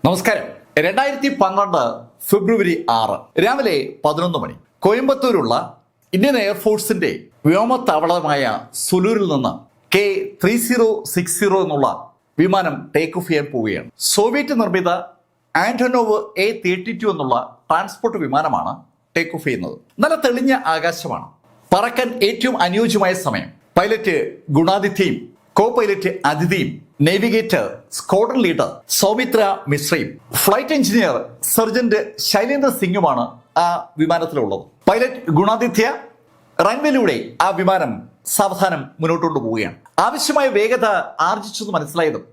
നമസ്കാരം. 2012 ഫെബ്രുവരി 6 രാവിലെ 11 മണി കോയമ്പത്തൂരുള്ള ഇന്ത്യൻ എയർഫോഴ്സിന്റെ വ്യോമത്താവളമായ സുലൂരിൽ നിന്ന് K3060 എന്നുള്ള വിമാനം ടേക്ക് ഓഫ് ചെയ്യാൻ പോവുകയാണ്. സോവിയറ്റ് നിർമ്മിത ആന്റോനോവ് A32 എന്നുള്ള ട്രാൻസ്പോർട്ട് വിമാനമാണ് ടേക്ക് ഓഫ് ചെയ്യുന്നത്. നല്ല തെളിഞ്ഞ ആകാശമാണ്. പറക്കാൻ ഏറ്റവും അനുയോജ്യമായ സമയം. പൈലറ്റ് ഗുണാദിത്യയും കോ പൈലറ്റ് അതിഥിയും നേവിഗേറ്റർ സ്ക്വാഡ്രൺ ലീഡർ സൗമിത്ര മിശ്രയും ഫ്ലൈറ്റ് എഞ്ചിനീയർ സർജന്റ് ശൈലേന്ദ്ര സിംഗുമാണ് ആ വിമാനത്തിലുള്ളത്. പൈലറ്റ് ഗുണാദിത്യ റൺവേയിലൂടെ ആ വിമാനം സാവധാനം മുന്നോട്ട് കൊണ്ടുപോവുകയാണ്. ആവശ്യമായ വേഗത ആർജിച്ചെന്ന് മനസ്സിലായതും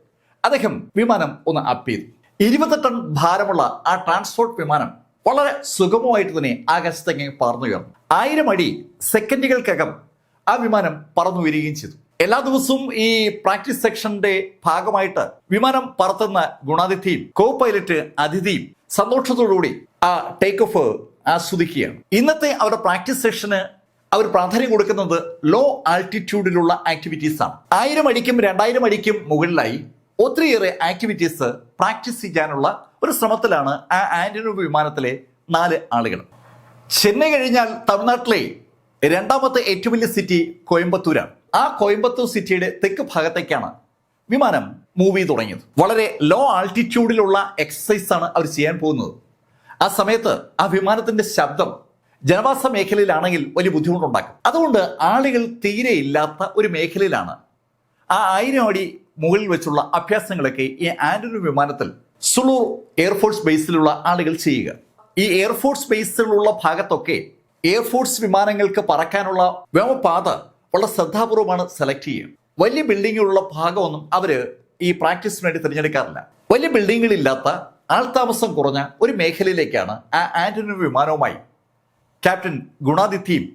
അദ്ദേഹം വിമാനം ഒന്ന് അപ്പ് ചെയ്തു. 20 ടൺ ഭാരമുള്ള ആ ട്രാൻസ്പോർട്ട് വിമാനം വളരെ സുഗമമായിട്ട് തന്നെ ആകാശത്തേക്ക് പറന്നുയർന്നു. 1000 അടി സെക്കൻഡുകൾക്കകം ആ വിമാനം പറന്നു വരികയും ചെയ്തു. എല്ലാ ദിവസവും ഈ പ്രാക്ടീസ് സെക്ഷന്റെ ഭാഗമായിട്ട് വിമാനം പറത്തുന്ന ഗുണാദിത്യയും കോ പൈലറ്റ് അതിഥിയും സന്തോഷത്തോടുകൂടി ആ ടേക്ക് ഓഫ് ആസ്വദിക്കുകയാണ്. ഇന്നത്തെ അവരുടെ പ്രാക്ടീസ് സെക്ഷന് അവർ പ്രാധാന്യം കൊടുക്കുന്നത് ലോ ആൾട്ടിറ്റ്യൂഡിലുള്ള ആക്ടിവിറ്റീസ് ആണ്. 1000 അടിക്കും 2000 അടിക്കും മുകളിലായി ഒത്തിരിയേറെ ആക്ടിവിറ്റീസ് പ്രാക്ടീസ് ചെയ്യാനുള്ള ഒരു ശ്രമത്തിലാണ് ആ ആന്റോനോവ് വിമാനത്തിലെ 4 ആളുകൾ. ചെന്നൈ കഴിഞ്ഞാൽ തമിഴ്നാട്ടിലെ രണ്ടാമത്തെ ഏറ്റവും വലിയ സിറ്റി കോയമ്പത്തൂരാണ്. ആ കോയമ്പത്തൂർ സിറ്റിയുടെ തെക്ക് ഭാഗത്തേക്കാണ് വിമാനം മൂവ് ചെയ്ത് തുടങ്ങിയത്. വളരെ ലോ ആൾട്ടിറ്റ്യൂഡിലുള്ള എക്സസൈസ് ആണ് അവർ ചെയ്യാൻ പോകുന്നത്. ആ സമയത്ത് ആ വിമാനത്തിന്റെ ശബ്ദം ജനവാസ മേഖലയിലാണെങ്കിൽ വലിയ ബുദ്ധിമുട്ടുണ്ടാക്കും. അതുകൊണ്ട് ആളുകൾ തീരെ ഇല്ലാത്ത ഒരു മേഖലയിലാണ് ആ 1000 അടി മുകളിൽ വെച്ചുള്ള അഭ്യാസങ്ങളൊക്കെ ഈ ആന്റോനോവ് വിമാനത്തിൽ സുളൂർ എയർഫോഴ്സ് ബേസിലുള്ള ആളുകൾ ചെയ്യുക. ഈ എയർഫോഴ്സ് ബേസിലുള്ള ഭാഗത്തൊക്കെ എയർഫോഴ്സ് വിമാനങ്ങൾക്ക് പറക്കാനുള്ള വ്യോമപാത വളരെ ശ്രദ്ധാപൂർവമാണ് സെലക്ട് ചെയ്യുക. വലിയ ബിൽഡിങ്ങുകളുള്ള ഭാഗമൊന്നും അവര് ഈ പ്രാക്ടീസിന് വേണ്ടി തിരഞ്ഞെടുക്കാറില്ല. വലിയ ബിൽഡിങ്ങുകളില്ലാത്ത ആൾതാമസം കുറഞ്ഞ ഒരു മേഖലയിലേക്കാണ് ആ ആന്റോനോവ് വിമാനവുമായി ക്യാപ്റ്റൻ ഗുണാദിത്യയും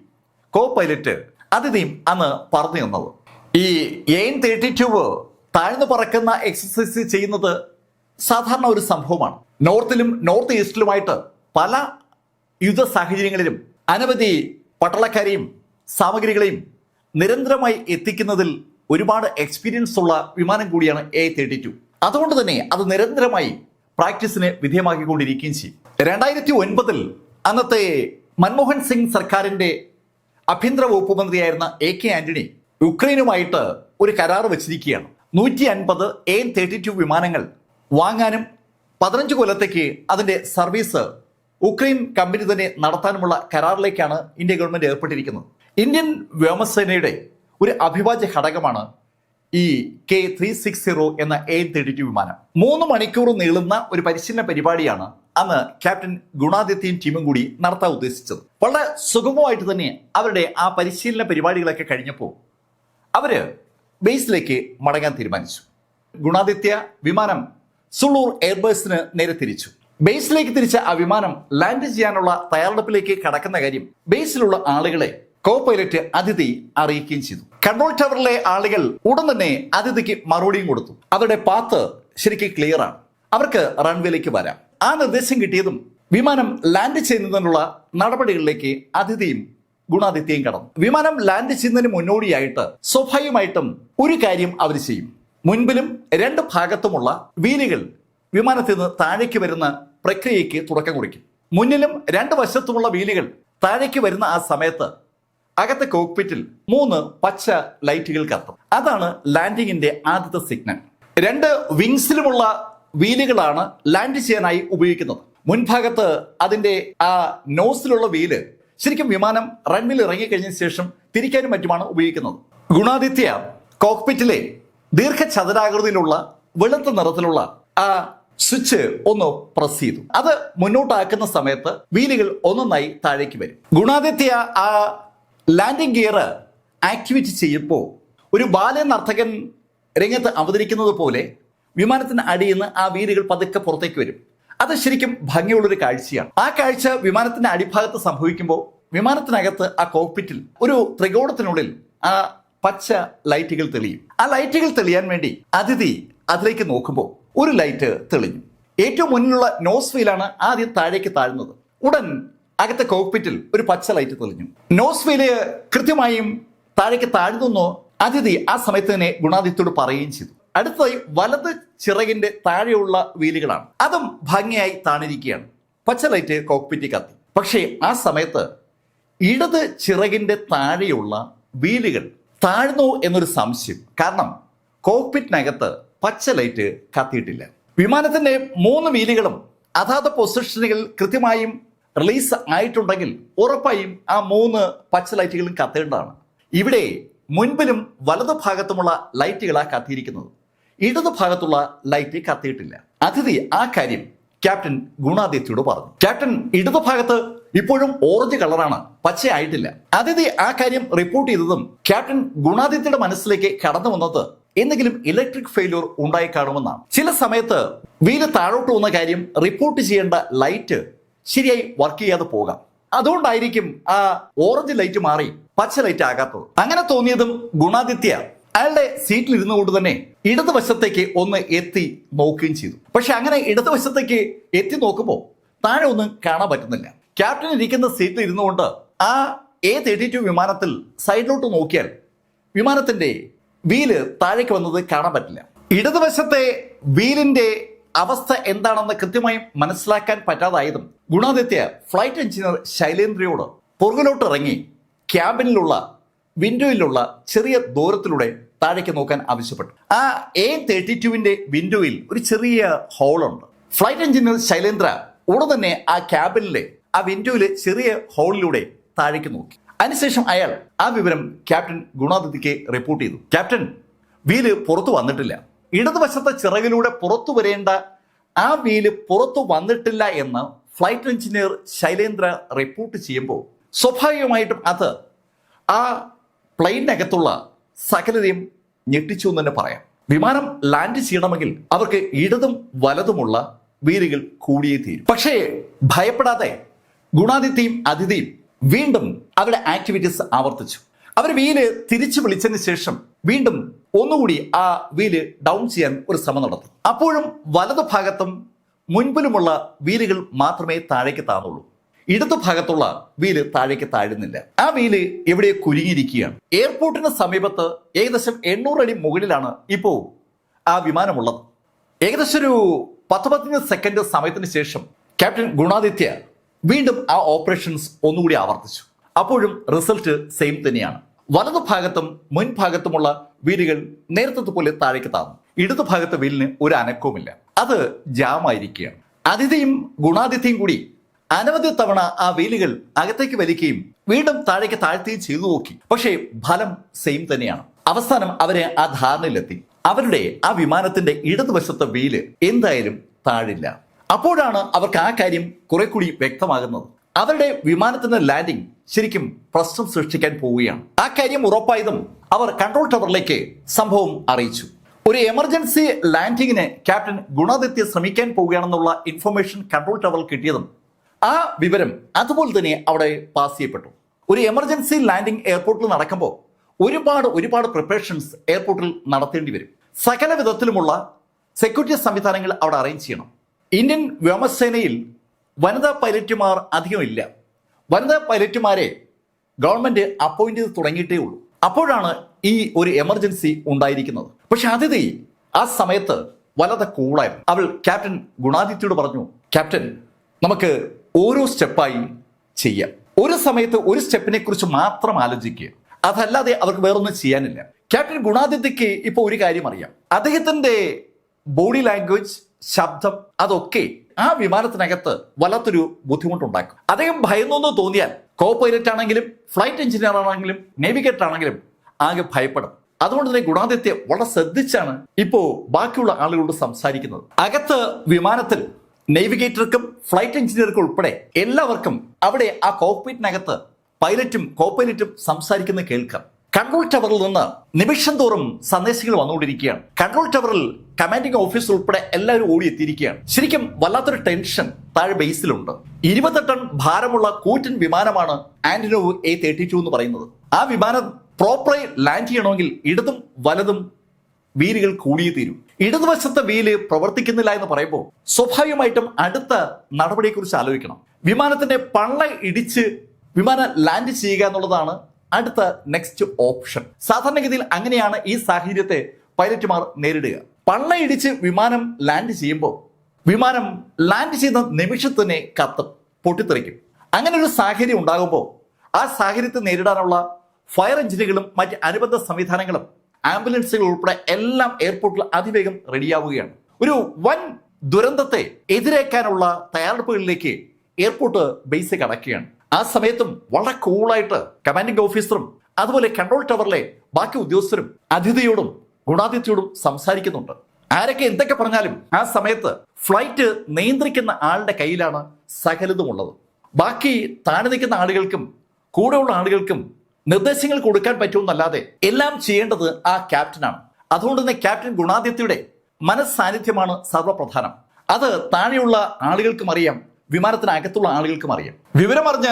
കോ പൈലറ്റ് അതിഥിയും അന്ന് പറഞ്ഞു തന്നത്. ഈ AN-32 താഴ്ന്നു പറക്കുന്ന എക്സസൈസ് ചെയ്യുന്നത് സാധാരണ ഒരു സംഭവമാണ്. നോർത്തിലും നോർത്ത് ഈസ്റ്റിലുമായിട്ട് പല യുദ്ധ സാഹചര്യങ്ങളിലും അനവധി പട്ടാളക്കാരെയും സാമഗ്രികളെയും നിരന്തരമായി എത്തിക്കുന്നതിൽ ഒരുപാട് എക്സ്പീരിയൻസ് ഉള്ള വിമാനം കൂടിയാണ് A32. അതുകൊണ്ട് തന്നെ അത് നിരന്തരമായി പ്രാക്ടീസിന് വിധേയമാക്കിക്കൊണ്ടിരിക്കുകയും ചെയ്യും. 2009 അന്നത്തെ മൻമോഹൻ സിംഗ് സർക്കാരിന്റെ ആഭ്യന്തര വകുപ്പ് മന്ത്രിയായിരുന്ന AK ആന്റണി യുക്രൈനുമായിട്ട് ഒരു കരാർ വെച്ചിരിക്കുകയാണ്. 150 AN-32 വിമാനങ്ങൾ വാങ്ങാനും 15 കൊല്ലത്തേക്ക് അതിന്റെ സർവീസ് ഉക്രൈൻ കമ്പനി തന്നെ നടത്താനുമുള്ള കരാറിലേക്കാണ് ഇന്ത്യ ഗവൺമെന്റ് ഏർപ്പെട്ടിരിക്കുന്നത്. ഇന്ത്യൻ വ്യോമസേനയുടെ ഒരു അവിഭാജ്യ ഘടകമാണ് ഈ K360 എന്ന AN-32 വിമാനം. 3 മണിക്കൂർ നീളുന്ന ഒരു പരിശീലന പരിപാടിയാണ് അന്ന് ക്യാപ്റ്റൻ ഗുണാദിത്യയും ടീമും കൂടി നടത്താൻ ഉദ്ദേശിച്ചത്. വളരെ സുഗമമായിട്ട് തന്നെ അവരുടെ ആ പരിശീലന പരിപാടികളൊക്കെ കഴിഞ്ഞപ്പോൾ അവര് ബേസിലേക്ക് മടങ്ങാൻ തീരുമാനിച്ചു. ഗുണാദിത്യ വിമാനം സുളൂർ എയർബേസിന് നേരെ തിരിച്ചു. ബേസിലേക്ക് തിരിച്ച ആ വിമാനം ലാൻഡ് ചെയ്യാനുള്ള തയ്യാറെടുപ്പിലേക്ക് കടക്കുന്ന കാര്യം ബേസിലുള്ള ആളുകളെ കോ പൈലറ്റ് അതിഥി അറിയിക്കുകയും ചെയ്തു. കൺട്രോൾ ടവറിലെ ആളുകൾ ഉടൻ തന്നെ അതിഥിക്ക് മറുപടിയും കൊടുത്തു. അവരുടെ പാത്ത് ശരിക്കും ക്ലിയർ ആണ്, അവർക്ക് റൺവേയിലേക്ക് വരാം. ആ നിർദ്ദേശം കിട്ടിയതും വിമാനം ലാൻഡ് ചെയ്യുന്നതിനുള്ള നടപടികളിലേക്ക് അതിഥിയും ഗുണാദിത്യയും കടന്നു. വിമാനം ലാൻഡ് ചെയ്യുന്നതിന് മുന്നോടിയായിട്ട് സ്വാഭാവികമായിട്ടും ഒരു കാര്യം അവർ ചെയ്യും. മുൻപിലും 2 ഭാഗത്തുമുള്ള വീലുകൾ വിമാനത്തിൽ നിന്ന് താഴേക്ക് വരുന്ന പ്രക്രിയയ്ക്ക് തുടക്കം കുറിക്കും. മുന്നിലും 2 വശത്തുമുള്ള വീലുകൾ താഴേക്ക് വരുന്ന ആ സമയത്ത് അകത്തെ കോക്പിറ്റിൽ 3 പച്ച ലൈറ്റുകൾ കത്തും. അതാണ് ലാൻഡിങ്ങിന്റെ ആദ്യത്തെ സിഗ്നൽ. 2 വിങ്സിലുമുള്ള വീലുകളാണ് ലാൻഡ് ചെയ്യാനായി ഉപയോഗിക്കുന്നത്. മുൻഭാഗത്ത് അതിന്റെ ആ നോസിലുള്ള വീല് ശരിക്കും വിമാനം റൺവേയിൽ ഇറങ്ങിക്കഴിഞ്ഞ ശേഷം തിരിക്കാനും മറ്റുമാണ് ഉപയോഗിക്കുന്നത്. ഗുണാദിത്യ കോക്പിറ്റിലെ ദീർഘചതുരാകൃതിയിലുള്ള വെളുത്ത നിറത്തിലുള്ള ആ സ്വിച്ച് ഒന്ന് പ്രസ് ചെയ്തു. അത് മുന്നോട്ടാക്കുന്ന സമയത്ത് വീലുകൾ ഒന്നൊന്നായി താഴേക്ക് വരും. ഗുണാദിത്യ ആ ലാൻഡിംഗ് ഗിയർ ആക്ടിവേറ്റ് ചെയ്യുമ്പോൾ ഒരു ബാലെ നർത്തകൻ രംഗത്ത് അവതരിക്കുന്നത് പോലെ വിമാനത്തിന് അടിയിൽ നിന്ന് ആ വീലുകൾ പതുക്കെ പുറത്തേക്ക് വരും. അത് ശരിക്കും ഭംഗിയുള്ളൊരു കാഴ്ചയാണ്. ആ കാഴ്ച വിമാനത്തിന്റെ അടിഭാഗത്ത് സംഭവിക്കുമ്പോൾ വിമാനത്തിനകത്ത് ആ കോക്പിറ്റിൽ ഒരു ത്രികോണത്തിനുള്ളിൽ ആ പച്ച ലൈറ്റുകൾ തെളിയും. ആ ലൈറ്റുകൾ തെളിയാൻ വേണ്ടി അതിഥി അതിലേക്ക് നോക്കുമ്പോൾ ഒരു ലൈറ്റ് തെളിഞ്ഞു. ഏറ്റവും മുന്നിലുള്ള നോസ് വീലാണ് ആദ്യം താഴേക്ക് താഴ്ന്നത്. ഉടൻ അകത്തെ കോക്പിറ്റിൽ ഒരു പച്ച ലൈറ്റ് തെളിഞ്ഞു. നോസ് വീല് കൃത്യമായും താഴേക്ക് താഴ്ന്നു അതിഥി ആ സമയത്ത് തന്നെ ഗുണാദിത്യയോട് പറയുകയും ചെയ്തു. അടുത്തതായി വലത് ചിറകിന്റെ താഴെയുള്ള വീലുകളാണ്. അതും ഭംഗിയായി താണിരിക്കുകയാണ്. പച്ച ലൈറ്റ് കോക്പിറ്റിൽ കത്തി. പക്ഷേ ആ സമയത്ത് ഇടത് ചിറകിന്റെ താഴെയുള്ള വീലുകൾ താഴ്ന്നു എന്നൊരു സംശയം. കാരണം കോക്പിറ്റിനകത്ത് പച്ച ലൈറ്റ് കത്തിയിട്ടില്ല. വിമാനത്തിന്റെ 3 വീലുകളും അതാത് പൊസിഷനുകളിൽ കൃത്യമായും റിലീസ് ആയിട്ടുണ്ടെങ്കിൽ ഉറപ്പായും ആ 3 പച്ച ലൈറ്റുകളും കത്തേണ്ടതാണ്. ഇവിടെ മുൻപിലും വലതു ഭാഗത്തുമുള്ള ലൈറ്റുകളാണ് കത്തിയിരിക്കുന്നത്. ഇടതു ഭാഗത്തുള്ള ലൈറ്റ് കത്തിയിട്ടില്ല. അതിഥി ആ കാര്യം ക്യാപ്റ്റൻ ഗുണാദിത്യയോട് പറഞ്ഞു. ക്യാപ്റ്റൻ, ഇടതു ഭാഗത്ത് ഇപ്പോഴും ഓറഞ്ച് കളറാണ്, പച്ചയായിട്ടില്ല. അതിഥി ആ കാര്യം റിപ്പോർട്ട് ചെയ്തതും ക്യാപ്റ്റൻ ഗുണാദിത്യയുടെ മനസ്സിലേക്ക് കടന്നു വന്നത് എന്തെങ്കിലും ഇലക്ട്രിക് ഫെയിലിയർ ഉണ്ടായി കാണുമെന്നാണ്. ചില സമയത്ത് വീല് താഴോട്ട് വന്ന കാര്യം റിപ്പോർട്ട് ചെയ്യേണ്ട ലൈറ്റ് ശരിയായി വർക്ക് ചെയ്യാതെ പോകാം. അതുകൊണ്ടായിരിക്കും ആ ഓറഞ്ച് ലൈറ്റ് മാറി പച്ച ലൈറ്റ് ആകാത്തത്. അങ്ങനെ തോന്നിയതും ഗുണാദിത്യ അയാളുടെ സീറ്റിൽ ഇരുന്നു കൊണ്ട് തന്നെ ഇടതുവശത്തേക്ക് ഒന്ന് എത്തി നോക്കുകയും ചെയ്തു. പക്ഷെ അങ്ങനെ ഇടതുവശത്തേക്ക് എത്തി നോക്കുമ്പോൾ താഴെ ഒന്നും കാണാൻ പറ്റുന്നില്ല. ക്യാപ്റ്റൻ ഇരിക്കുന്ന സീറ്റിൽ ഇരുന്നു കൊണ്ട് ആ A32 വിമാനത്തിൽ സൈഡിലോട്ട് നോക്കിയാൽ വിമാനത്തിന്റെ വീല് താഴേക്ക് വന്നത് കാണാൻ പറ്റില്ല. ഇടതുവശത്തെ വീലിന്റെ അവസ്ഥ എന്താണെന്ന് കൃത്യമായും മനസ്സിലാക്കാൻ പറ്റാതായതും ഗുണാദിത്യ ഫ്ലൈറ്റ് എഞ്ചിനീയർ ശൈലേന്ദ്രയോട് പുറകിലോട്ട് ഇറങ്ങി ക്യാബിനിലുള്ള വിൻഡോയിലുള്ള ചെറിയ ദൂരത്തിലൂടെ താഴേക്ക് നോക്കാൻ ആവശ്യപ്പെട്ടു. ആ A32വിന്റെ വിൻഡോയിൽ ഒരു ചെറിയ ഹോളുണ്ട്. ഫ്ലൈറ്റ് എഞ്ചിനീയർ ശൈലേന്ദ്ര ഉടൻ തന്നെ ആ ക്യാബിനിലെ ആ വിൻഡോയിലെ ചെറിയ ഹോളിലൂടെ താഴേക്ക് നോക്കി. അതിനുശേഷം അയാൾ ആ വിവരം ക്യാപ്റ്റൻ ഗുണാദിത്യക്ക് റിപ്പോർട്ട് ചെയ്തു. ക്യാപ്റ്റൻ, വീല് പുറത്തു വന്നിട്ടില്ല. ഇടതുവശത്തെ ചിറകിലൂടെ പുറത്തു വരേണ്ട ആ വീല് പുറത്തു വന്നിട്ടില്ല എന്ന് ഫ്ലൈറ്റ് എഞ്ചിനീയർ ശൈലേന്ദ്ര റിപ്പോർട്ട് ചെയ്യുമ്പോൾ സ്വാഭാവികമായിട്ടും അത് ആ പ്ലെയിനകത്തുള്ള സകലതയും ഞെട്ടിച്ചു എന്ന് തന്നെ പറയാം. വിമാനം ലാൻഡ് ചെയ്യണമെങ്കിൽ അവർക്ക് ഇടതും വലതുമുള്ള വീലുകൾ കൂടിയേ തീരും. പക്ഷേ ഭയപ്പെടാതെ ഗുണാദിത്യയും അതിഥിയും വീണ്ടും അവരുടെ ആക്ടിവിറ്റീസ് ആവർത്തിച്ചു. അവർ വീല് തിരിച്ചു വിളിച്ചതിന് ശേഷം വീണ്ടും ഒന്നുകൂടി ആ വീല് ഡൗൺ ചെയ്യാൻ ഒരു ശ്രമം നടത്തി. അപ്പോഴും വലതു ഭാഗത്തും മുൻപിലുമുള്ള വീലുകൾ മാത്രമേ താഴേക്ക് താന്നുള്ളൂ. ഇടതു ഭാഗത്തുള്ള വീല് താഴേക്ക് താഴുന്നില്ല. ആ വീല് എവിടെ കുരുങ്ങിയിരിക്കുകയാണ്. എയർപോർട്ടിന് സമീപത്ത് ഏകദേശം 800 അടി മുകളിലാണ് ഇപ്പോൾ ആ വിമാനമുള്ളത്. ഏകദേശം ഒരു 10-15 സെക്കൻഡ് സമയത്തിന് ശേഷം ക്യാപ്റ്റൻ ഗുണാദിത്യ വീണ്ടും ആ ഓപ്പറേഷൻസ് ഒന്നുകൂടി ആവർത്തിച്ചു. അപ്പോഴും റിസൾട്ട് സെയിം തന്നെയാണ്. വലതു ഭാഗത്തും മുൻഭാഗത്തുമുള്ള വീലുകൾ നേരത്തെ പോലെ താഴേക്ക് താന്നു. ഇടതു ഭാഗത്തെ വീലിന് ഒരു അനക്കവുമില്ല. അത് ജാമായിരിക്കുകയാണ്. അതിഥിയും ഗുണാദിത്യയും കൂടി അനവധി തവണ ആ വീലുകൾ അകത്തേക്ക് വലിക്കുകയും വീണ്ടും താഴേക്ക് താഴ്ത്തുകയും ചെയ്തു നോക്കി. പക്ഷേ ഫലം സെയിം തന്നെയാണ്. അവസാനം അവരെ ആ ധാരണയിലെത്തി. അവരുടെ ആ വിമാനത്തിന്റെ ഇടതുവശത്തെ വീല് എന്തായാലും താഴില്ല. അപ്പോഴാണ് അവർക്ക് ആ കാര്യം കുറെ കൂടി വ്യക്തമാകുന്നത്. അവരുടെ വിമാനത്തിന്റെ ലാൻഡിംഗ് ശരിക്കും പ്രശ്നം സൃഷ്ടിക്കാൻ പോവുകയാണ്. ആ കാര്യം ഉറപ്പായതും അവർ കൺട്രോൾ ടവറിലേക്ക് സംഭവം അറിയിച്ചു. ഒരു എമർജൻസി ലാൻഡിങ്ങിന് ക്യാപ്റ്റൻ ഗുണാദിത്യ ശ്രമിക്കാൻ പോവുകയാണെന്നുള്ള ഇൻഫർമേഷൻ കൺട്രോൾ ടവറിൽ കിട്ടിയതും ആ വിവരം അതുപോലെ തന്നെ അവിടെ പാസ് ചെയ്യപ്പെട്ടു. ഒരു എമർജൻസി ലാൻഡിംഗ് എയർപോർട്ടിൽ നടക്കുമ്പോൾ ഒരുപാട് പ്രിപ്പറേഷൻസ് എയർപോർട്ടിൽ നടത്തേണ്ടി വരും. സകല വിധത്തിലുമുള്ള സെക്യൂരിറ്റി സംവിധാനങ്ങൾ അവിടെ അറേഞ്ച് ചെയ്യണം. ഇന്ത്യൻ വ്യോമസേനയിൽ വനിതാ പൈലറ്റുമാർ അധികമില്ല. വനിതാ പൈലറ്റുമാരെ ഗവൺമെന്റ് അപ്പോയിന്റ് ചെയ്ത് തുടങ്ങിയിട്ടേ ഉള്ളൂ. അപ്പോഴാണ് ഈ ഒരു എമർജൻസി ഉണ്ടായിരിക്കുന്നത്. പക്ഷെ അതിഥി ആ സമയത്ത് വല്ലാതെ കൂളായിരുന്നു. അവൾ ക്യാപ്റ്റൻ ഗുണാദിത്യയോട് പറഞ്ഞു, ക്യാപ്റ്റൻ, നമുക്ക് ഓരോ സ്റ്റെപ്പായി ചെയ്യാം. ഒരു സമയത്ത് ഒരു സ്റ്റെപ്പിനെ കുറിച്ച് മാത്രം ആലോചിക്കുക. അതല്ലാതെ അവർക്ക് വേറൊന്നും ചെയ്യാനില്ല. ക്യാപ്റ്റൻ ഗുണാദിത്യക്ക് ഇപ്പോൾ ഒരു കാര്യം അറിയാം. അദ്ദേഹത്തിന്റെ ബോഡി ലാംഗ്വേജ്, ശബ്ദം, അതൊക്കെ ആ വിമാനത്തിനകത്ത് വല്ലാത്തൊരു ബുദ്ധിമുട്ടുണ്ടാക്കും. അദ്ദേഹം ഭയന്നൊന്ന് തോന്നിയാൽ കോ പൈലറ്റ് ആണെങ്കിലും ഫ്ലൈറ്റ് എഞ്ചിനീയർ ആണെങ്കിലും നേവിഗേറ്റർ ആണെങ്കിലും ആകെ ഭയപ്പെടും. അതുകൊണ്ട് തന്നെ ഗുണാദിത്യ വളരെ ശ്രദ്ധിച്ചാണ് ഇപ്പോ ബാക്കിയുള്ള ആളുകളോട് സംസാരിക്കുന്നത്. അകത്ത് വിമാനത്തിൽ നേവിഗേറ്റർക്കും ഫ്ലൈറ്റ് എഞ്ചിനീയർക്കും ഉൾപ്പെടെ എല്ലാവർക്കും അവിടെ ആ കോക്പിറ്റിനകത്ത് പൈലറ്റും കോ പൈലറ്റും സംസാരിക്കുന്ന കേൾക്കാം. കൺട്രോൾ ടവറിൽ നിന്ന് നിമിഷം തോറും സന്ദേശങ്ങൾ വന്നുകൊണ്ടിരിക്കുകയാണ്. കൺട്രോൾ ടവറിൽ കമാൻഡിംഗ് ഓഫീസർ ഉൾപ്പെടെ എല്ലാവരും ഓടിയെത്തിയിരിക്കുകയാണ്. ശരിക്കും വല്ലാത്തൊരു ടെൻഷൻ താഴെ ബേസിലുണ്ട്. 20 ടൺ ഭാരമുള്ള കൂറ്റൻ വിമാനമാണ് ആന്റനോവ് A32 എന്ന് പറയുന്നത്. ആ വിമാനം പ്രോപ്പറായി ലാൻഡ് ചെയ്യണമെങ്കിൽ ഇടതും വലതും വീലുകൾ കൂടിയേ തീരും. ഇടതുവശത്തെ വീല് പ്രവർത്തിക്കുന്നില്ല എന്ന് പറയുമ്പോൾ സ്വാഭാവികമായിട്ടും അടുത്ത നടപടിയെക്കുറിച്ച് ആലോചിക്കണം. വിമാനത്തിന്റെ പള്ള ഇടിച്ച് വിമാനം ലാൻഡ് ചെയ്യുക എന്നുള്ളതാണ് അടുത്ത നെക്സ്റ്റ് ഓപ്ഷൻ. സാധാരണഗതിയിൽ അങ്ങനെയാണ് ഈ സാഹചര്യത്തെ പൈലറ്റുമാർ നേരിടുക. പള്ളയിടിച്ച് വിമാനം ലാൻഡ് ചെയ്യുമ്പോൾ വിമാനം ലാൻഡ് ചെയ്യുന്ന നിമിഷത്തിൽ തന്നെ കത്തും, പൊട്ടിത്തെറിക്കും. അങ്ങനെ ഒരു സാഹചര്യം ഉണ്ടാകുമ്പോൾ ആ സാഹചര്യത്തെ നേരിടാനുള്ള ഫയർ എഞ്ചിനുകളും മറ്റ് അനുബന്ധ സംവിധാനങ്ങളും ആംബുലൻസുകൾ ഉൾപ്പെടെ എല്ലാം എയർപോർട്ടിൽ അതിവേഗം റെഡിയാവുകയാണ്. ഒരു വൻ ദുരന്തത്തെ എതിരേക്കാനുള്ള തയ്യാറെടുപ്പുകളിലേക്ക് എയർപോർട്ട് ബേസ് കടക്കുകയാണ്. ആ സമയത്തും വളരെ കൂളായിട്ട് കമാൻഡിംഗ് ഓഫീസറും അതുപോലെ കൺട്രോൾ ടവറിലെ ബാക്കി ഉദ്യോഗസ്ഥരും അതിഥിയോടും ഗുണാതിഥിയോടും സംസാരിക്കുന്നുണ്ട്. ആരൊക്കെ എന്തൊക്കെ പറഞ്ഞാലും ആ സമയത്ത് ഫ്ലൈറ്റ് നിയന്ത്രിക്കുന്ന ആളുടെ കയ്യിലാണ് സകലതുമുള്ളത്. ബാക്കി താഴെ നിൽക്കുന്ന ആളുകൾക്കും കൂടെയുള്ള ആളുകൾക്കും നിർദ്ദേശങ്ങൾ കൊടുക്കാൻ പറ്റുമെന്നല്ലാതെ എല്ലാം ചെയ്യേണ്ടത് ആ ക്യാപ്റ്റനാണ്. അതുകൊണ്ട് തന്നെ ക്യാപ്റ്റൻ ഗുണാദിത്യയുടെ മനസ്സാന്നിധ്യമാണ് സർവ്വപ്രധാനം. അത് താഴെയുള്ള ആളുകൾക്കും അറിയാം, വിമാനത്തിനകത്തുള്ള ആളുകൾക്കും അറിയാം. വിവരമറിഞ്ഞ